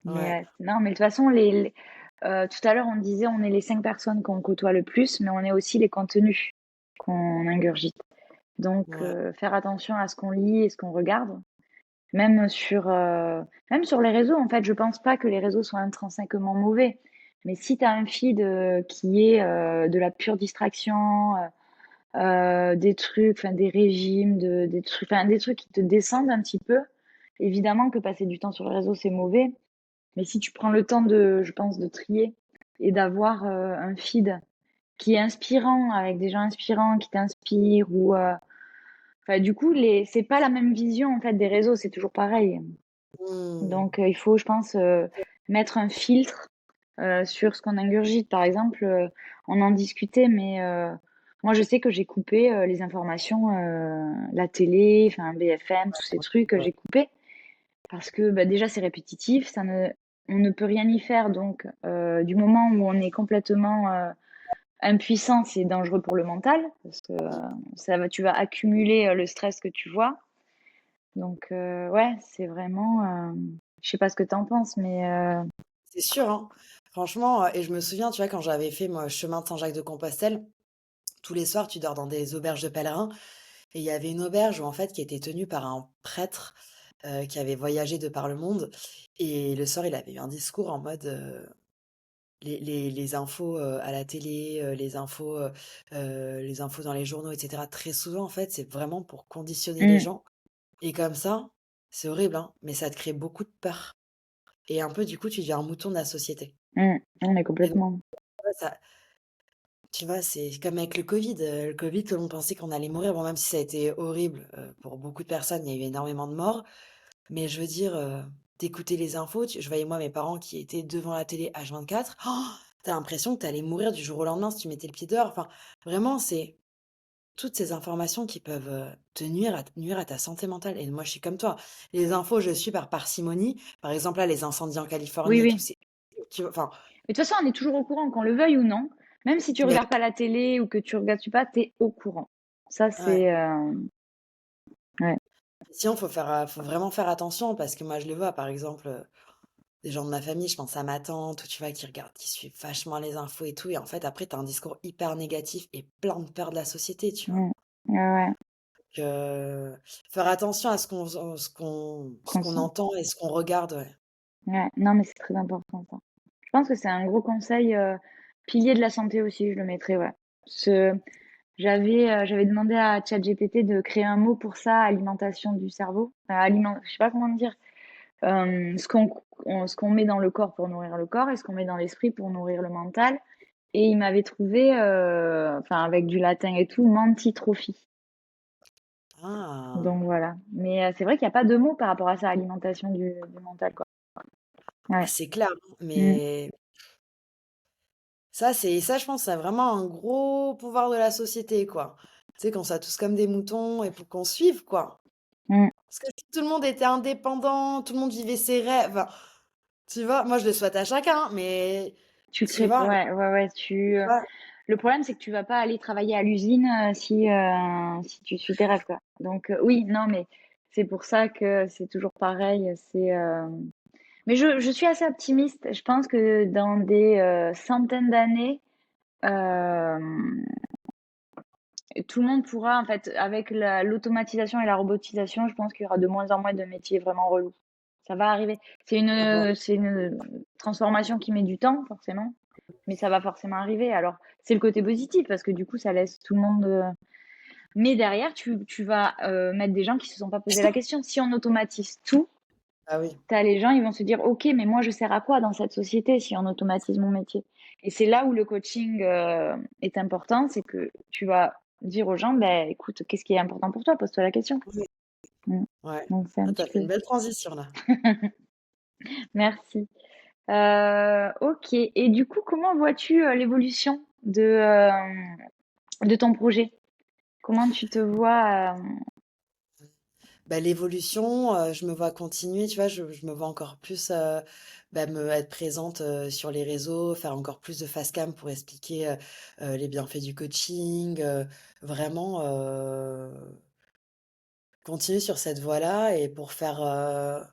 Mais, Ouais. non, mais de toute façon, tout à l'heure, on disait, on est les 5 personnes qu'on côtoie le plus, mais on est aussi les contenus qu'on ingurgite. Donc, Ouais. faire attention à ce qu'on lit et ce qu'on regarde, même même sur les réseaux. En fait, je pense pas que les réseaux soient intrinsèquement mauvais. Mais si tu as un feed, qui est, de la pure distraction, des trucs, enfin des régimes, des trucs, enfin des trucs qui te descendent un petit peu, évidemment que passer du temps sur les réseaux, c'est mauvais. Mais si tu prends le temps je pense, de trier et d'avoir un feed qui est inspirant, avec des gens inspirants qui t'inspirent, ou enfin, du coup, c'est pas la même vision en fait des réseaux, c'est toujours pareil. Mmh. Donc, il faut, je pense, mettre un filtre sur ce qu'on ingurgite. Par exemple, on en discutait, mais moi, je sais que j'ai coupé les informations, la télé, enfin BFM, tous ces trucs, Ouais. j'ai coupé parce que bah, déjà, c'est répétitif, on ne peut rien y faire. Donc, du moment où on est complètement impuissant, c'est dangereux pour le mental parce que tu vas accumuler le stress que tu vois. Donc, ouais, c'est vraiment. Je sais pas ce que tu en penses, mais C'est sûr, hein. Franchement, et je me souviens, tu vois, quand j'avais fait moi, chemin de Saint-Jacques-de-Compostelle, tous les soirs, tu dors dans des auberges de pèlerins et il y avait une auberge où en fait qui était tenue par un prêtre, qui avait voyagé de par le monde et le soir, il avait eu un discours en mode, les infos, à la télé, les infos dans les journaux et cetera, très souvent en fait, c'est vraiment pour conditionner les mmh, gens et comme ça, c'est horrible, hein, mais ça te crée beaucoup de peur et un peu du coup, tu deviens un mouton de la société on est et donc complètement. ouais, ça tu vois, c'est comme avec le Covid, le Covid, tout le monde pensait qu'on allait mourir. Bon, même si ça a été horrible, pour beaucoup de personnes, il y a eu énormément de morts. Mais je veux dire, d'écouter les infos, je voyais moi mes parents qui étaient devant la télé H24. Tu l'impression que tu allais mourir du jour au lendemain si tu mettais le pied dehors. Enfin, vraiment, c'est toutes ces informations qui peuvent, te nuire à ta santé mentale et moi, je suis comme toi. Les infos, je suis par parcimonie. Par exemple, là, les incendies en Oui, Californie et tout, oui. c'est tu vois? Enfin, Mais de toute façon, on est toujours au courant, qu'on le veuille ou non. Même si tu mais regardes pas la télé ou que tu regardes pas, tu es au courant. Ça, ouais. c'est ouais. Sinon, faut vraiment faire attention parce que moi, je le vois, par exemple, des gens de ma famille, je pense à ma tante, ou tu vois, qui suivent vachement les infos et tout et en fait, après, tu as un discours hyper négatif et plein de peur de la société, tu vois? Mmh. Ouais, ouais. Donc faire attention à ce qu'on Conscient. entend et ce qu'on regarde, ouais. Ouais. Non, mais c'est très important ça. Je pense que c'est un gros conseil, pilier de la santé aussi, je le mettrais, ouais. Ce j'avais demandé à ChatGPT de créer un mot pour ça, alimentation du cerveau. Je sais pas comment dire. Ce qu'on met dans le corps pour nourrir le corps et ce qu'on met dans l'esprit pour nourrir le mental. Et il m'avait trouvé, enfin avec du latin et tout, mantitrophie. Ah! Donc voilà. Mais c'est vrai qu'il n'y a pas de mots par rapport à ça, alimentation du mental, quoi. Ah, Ouais. c'est clair, hein, Mmh. mais ça, je pense, c'est vraiment un gros pouvoir de la société, quoi. Tu sais, qu'on soit tous comme des moutons et pour qu'on suive, quoi. Mmh. Parce que si tout le monde était indépendant, tout le monde vivait ses rêves, enfin, tu vois? Moi, je le souhaite à chacun, mais Tu tu crées, vois? ouais, ouais, ouais. Ouais, Le problème, c'est que tu vas pas aller travailler à l'usine si tu suis tes rêves, quoi. Donc oui, non, mais c'est pour ça que c'est toujours pareil. Mais je suis assez optimiste. Je pense que dans des centaines d'années, euh, tout le monde pourra, en fait, avec l'automatisation et la robotisation, je pense qu'il y aura de moins en moins de métiers vraiment relous. Ça va arriver. Ça va. C'est une transformation qui met du temps, forcément, mais ça va forcément arriver. Alors, c'est le côté positif parce que du coup, ça laisse tout le monde. Mais derrière, tu vas mettre des gens qui se sont pas posé la question. Si on automatise tout, Ah oui. t'as les gens, ils vont se dire, OK, mais moi, je sers à quoi dans cette société si on automatise mon métier? Et c'est là où le coaching est important, c'est que tu vas dire aux gens, ben, écoute, qu'est-ce qui est important pour toi? Pose-toi la question. Oui. Mm. Ouais. Donc, c'est un Ah, petit tu fait peu. une belle transition là. Merci. OK. Et du coup, comment vois-tu l'évolution de ton projet? Comment tu te vois? Bah, l'évolution, je me vois continuer, tu vois? Je me vois encore plus, bah, être présente, sur les réseaux, faire encore plus de face cam pour expliquer, les bienfaits du coaching, vraiment, continuer sur cette voie-là et pour faire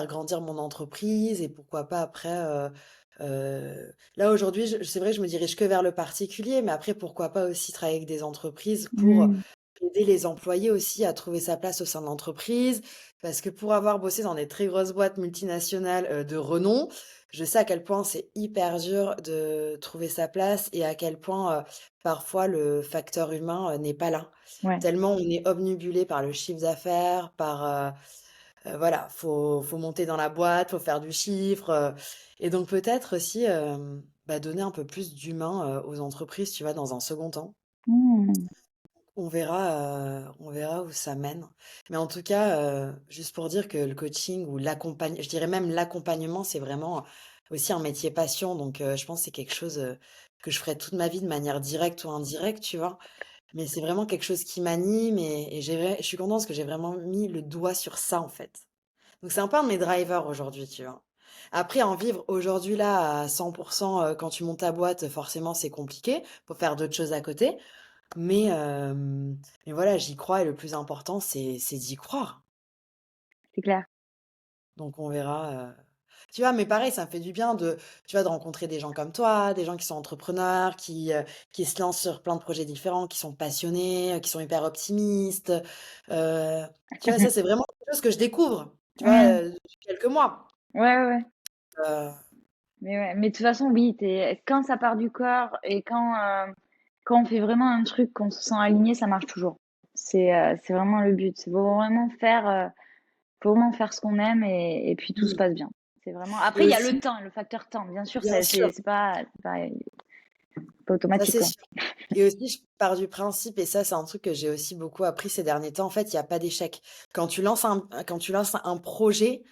grandir mon entreprise et pourquoi pas après, là aujourd'hui, c'est vrai que je me dirige que vers le particulier, mais après pourquoi pas aussi travailler avec des entreprises pour Hmm, aider les employés aussi à trouver sa place au sein de l'entreprise. Parce que pour avoir bossé dans des très grosses boîtes multinationales, de renom, je sais à quel point c'est hyper dur de trouver sa place et à quel point, parfois le facteur humain, n'est pas là. ouais. Tellement on est obnubilé par le chiffre d'affaires, voilà, faut monter dans la boîte, faut faire du chiffre, et donc peut-être aussi, bah, donner un peu plus d'humain, aux entreprises, tu vois, dans un second temps. Hmm, On verra où ça mène. Mais en tout cas, juste pour dire que le coaching ou je dirais même l'accompagnement, c'est vraiment aussi un métier passion. Donc, je pense que c'est quelque chose, que je ferai toute ma vie de manière directe ou indirecte, tu vois? Mais c'est vraiment quelque chose qui m'anime et je suis contente parce que j'ai vraiment mis le doigt sur ça, en fait. Donc c'est un peu un de mes drivers aujourd'hui, tu vois? Après en vivre aujourd'hui là à 100 quand tu montes ta boîte, forcément c'est compliqué. Faut faire d'autres choses à côté. Mais, mais voilà, j'y crois et le plus important c'est d'y croire. c'est clair. Donc on verra, tu vois? Mais pareil, ça me fait du bien tu vois, de rencontrer des gens comme toi, des gens qui sont entrepreneurs, qui se lancent sur plein de projets différents, qui sont passionnés, qui sont hyper optimistes. Tu vois, ça, c'est vraiment quelque chose que je découvre, tu vois, Hmm, depuis quelques mois. ouais, ouais, ouais. Heu, Mais ouais, mais de toute façon, oui, quand ça part du corps et quand on fait vraiment un truc, qu'on se sent aligné, ça marche toujours. C'est vraiment le but. Faut vraiment faire ce qu'on aime et puis tout se mmh passe bien. C'est vraiment. Après, et il y a le aussi temps, le facteur temps. Bien sûr, bien sûr, pas ça automatique, c'est quoi. sûr et aussi je pars du principe et ça c'est un truc que j'ai aussi beaucoup appris ces derniers temps, en fait, il y a pas d'échec. Quand tu lances un projet,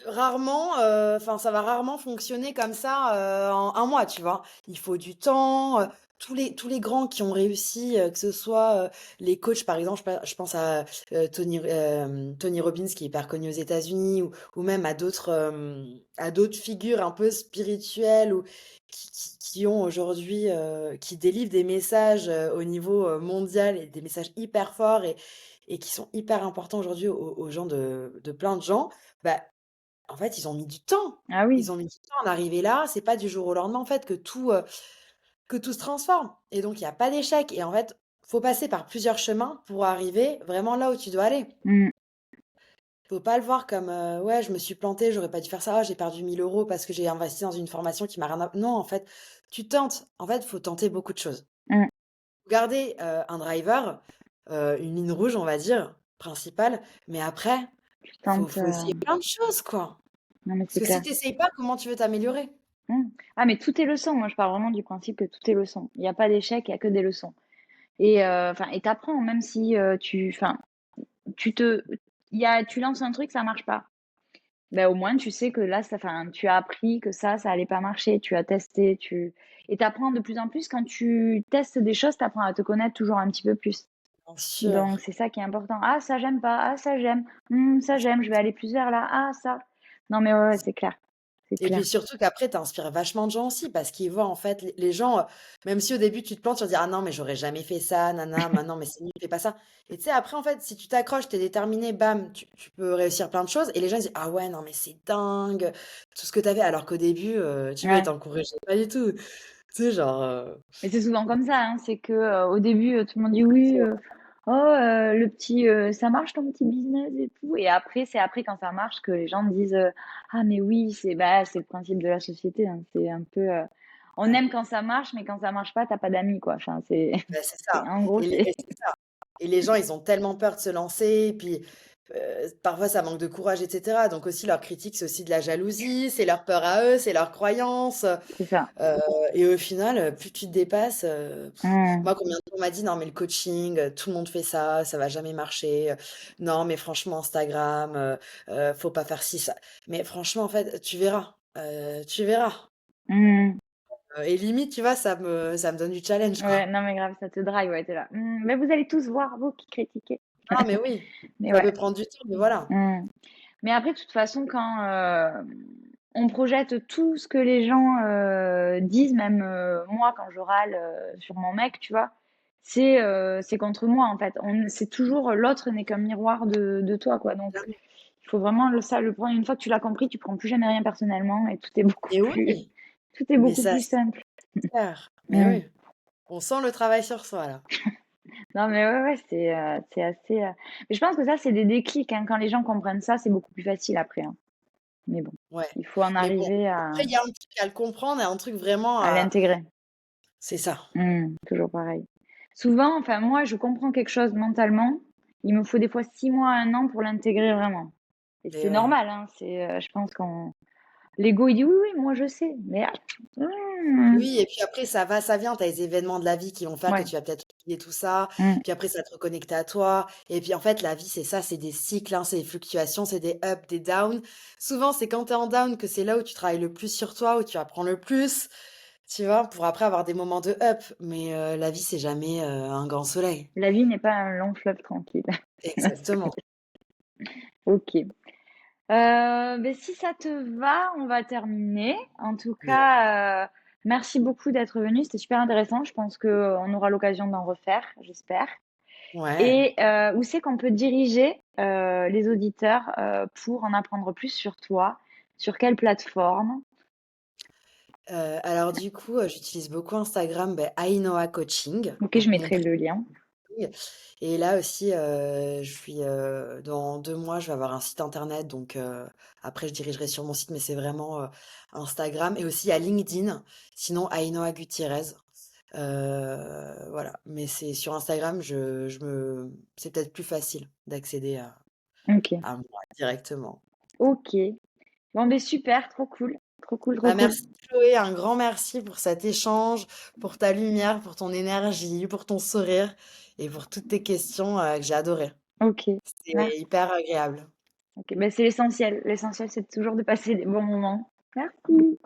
rarement, enfin, ça va rarement fonctionner comme ça, en un mois, tu vois? Il faut du temps, tous les grands qui ont réussi, que ce soit, les coachs, par exemple, je pense à, Tony Robbins qui est hyper connu aux États-Unis ou même à d'autres figures un peu spirituelles ou qui ont aujourd'hui, qui délivrent des messages, au niveau, mondial et des messages hyper forts et qui sont hyper importants aujourd'hui aux gens de plein de gens. Bah, en fait, ils ont mis du temps. Ah oui. Ils ont mis du temps à en arriver là. C'est pas du jour au lendemain, en fait, que tout se transforme et donc il y a pas d'échec et en fait, faut passer par plusieurs chemins pour arriver vraiment là où tu dois aller. Mm, Faut pas le voir comme, «Ouais, je me suis plantée, j'aurais pas dû faire ça. Ah, j'ai perdu 1 000 € parce que j'ai investi dans une formation qui m'a rien app» non, en fait, tu tentes. En fait, faut tenter beaucoup de choses. mm. Garder, un driver, une ligne rouge, on va dire, principale, mais après, Tu tentes. faut essayer plein de choses, quoi. Non, mais Parce c'est que si clair. tu essayes pas, comment tu veux t'améliorer? Mm. Ah, mais tout est leçon. Moi, je pars vraiment du principe que tout est leçon. Il n'y a pas d'échec, il y a que des leçons. Et enfin, et t'apprends, même si enfin, tu te, tu lances un truc, ça marche pas. Ben, au moins, tu sais que là, enfin, tu as appris que ça allait pas marcher. Tu as testé, et t'apprends de plus en plus. Quand tu testes des choses, t'apprends à te connaître toujours un petit peu plus. Bien Donc, sûr. c'est ça qui est important. Ah, ça, j'aime pas. Ah, ça, j'aime. Ça, j'aime. Je vais aller plus vers là. Ah, ça. Non, mais ouais, ouais, c'est clair. C'est Et clair. puis surtout qu'après, tu inspires vachement de gens aussi parce qu'ils voient en fait les gens, même si au début tu te plantes, tu vas dire: «Ah non, mais j'aurais jamais fait ça, nana, maintenant, mais c'est nul, fais pas ça» et tu sais, après en fait, si tu t'accroches, tu es déterminé, bam, tu peux réussir plein de choses et les gens ils disent: «Ah ouais, non, mais c'est dingue, tout ce que tu as fait» alors qu'au début, tu vois, ils Ouais. t'encourageaient pas du tout. Tu sais, genre, Mais c'est souvent comme ça, hein. C'est que au début, tout le monde dit oui. «Oh, le petit, ça marche ton petit business et tout?» et après, c'est après quand ça marche que les gens disent, «Ah mais oui, c'est le principe de la société, hein». C'est un peu, on Ouais, aime quand ça marche, mais quand ça marche pas, t'as pas d'amis, quoi. Enfin, c'est bah, c'est c'est ça en gros, et c'est c'est ça et les gens, ils ont tellement peur de se lancer et puis, parfois ça manque de courage et cetera donc aussi leur critique, c'est aussi de la jalousie, c'est leur peur à eux, c'est leurs croyances, c'est ça. heu et au final, plus tu te dépasses, Mmh. moi combien de fois on m'a dit: «Non mais le coaching, tout le monde fait ça, ça va jamais marcher, non mais franchement Instagram, faut pas faire ci, ça». Mais franchement en fait, tu verras, Mmh. et limite, tu vois, ça me donne du challenge, quoi. Ouais, non mais grave, ça te drive, ouais, tu là: «Mmh, mais vous allez tous voir, vous qui critiquez». Non mais oui, Mais ça ouais. peut prendre du temps, mais voilà. Mmh. Mais après, de toute façon, quand, on projette tout ce que les gens, disent, même, moi, quand je râle, sur mon mec, tu vois? C'est contre moi, en fait. C'est toujours l'autre n'est qu'un miroir de toi, quoi. Donc Clairement. il faut vraiment le prendre une fois que tu l'as compris, tu prends plus jamais rien personnellement et Mais oui, tout est mais beaucoup ça plus c'est simple. clair. Mais Mmh. oui, on sent le travail sur soi là. Non, mais ouais, ouais, c'est assez, mais je pense que ça, c'est des déclics, hein. Quand les gens comprennent ça, c'est beaucoup plus facile après, hein. Mais bon, Ouais. il faut en Mais bon, arriver après il y a un truc à le comprendre et un truc vraiment à à l'intégrer. c'est ça. Toujours pareil. Souvent, enfin moi, je comprends quelque chose mentalement, il me faut des fois 6 mois, 1 an pour l'intégrer vraiment. Et Mais c'est ouais. normal, hein, je pense qu'on l'ego, il dit: «Oui, oui, moi je sais», mais mmh, Oui et puis après ça va, ça vient, tu as les événements de la vie qui vont faire que ouais, tu vas peut-être oublier tout ça, mmh, puis après ça te reconnecte à toi et puis en fait la vie c'est ça, c'est des cycles, hein, c'est des fluctuations, c'est des ups, des downs. Souvent c'est quand tu es en down que c'est là où tu travailles le plus sur toi, où tu apprends le plus, tu vois? Pour après avoir des moments de up, mais la vie c'est jamais, un grand soleil. la vie n'est pas un long fleuve tranquille. Exactement. OK. Beh, si ça te va, on va terminer. En tout Oui. cas, merci beaucoup d'être venu, c'était super intéressant. Je pense qu'on aura l'occasion d'en refaire, j'espère. Ouais. Et où c'est qu'on peut diriger, les auditeurs, pour en apprendre plus sur toi? Sur quelle plateforme? Alors du coup, j'utilise beaucoup Instagram, beh, Ainoa Coaching, OK, je donc mon mettrai le lien. et là aussi, je suis, dans 2 mois, je vais avoir un site internet donc après je dirigerai sur mon site mais c'est vraiment, Instagram et aussi il y a LinkedIn, sinon Ainhoa Gutiérrez. Voilà, mais c'est sur Instagram, je me c'est peut-être plus facile d'accéder OK. à moi directement. OK. Bon, beh, super, trop cool. Trop cool, trop Bah, cool. merci Chloé, un grand merci pour cet échange, pour ta lumière, pour ton énergie, pour ton sourire et pour toutes tes questions, que j'ai adorées. OK. C'était Merci. hyper agréable. OK, bah, c'est l'essentiel. L'essentiel, c'est toujours de passer des bons moments. Merci.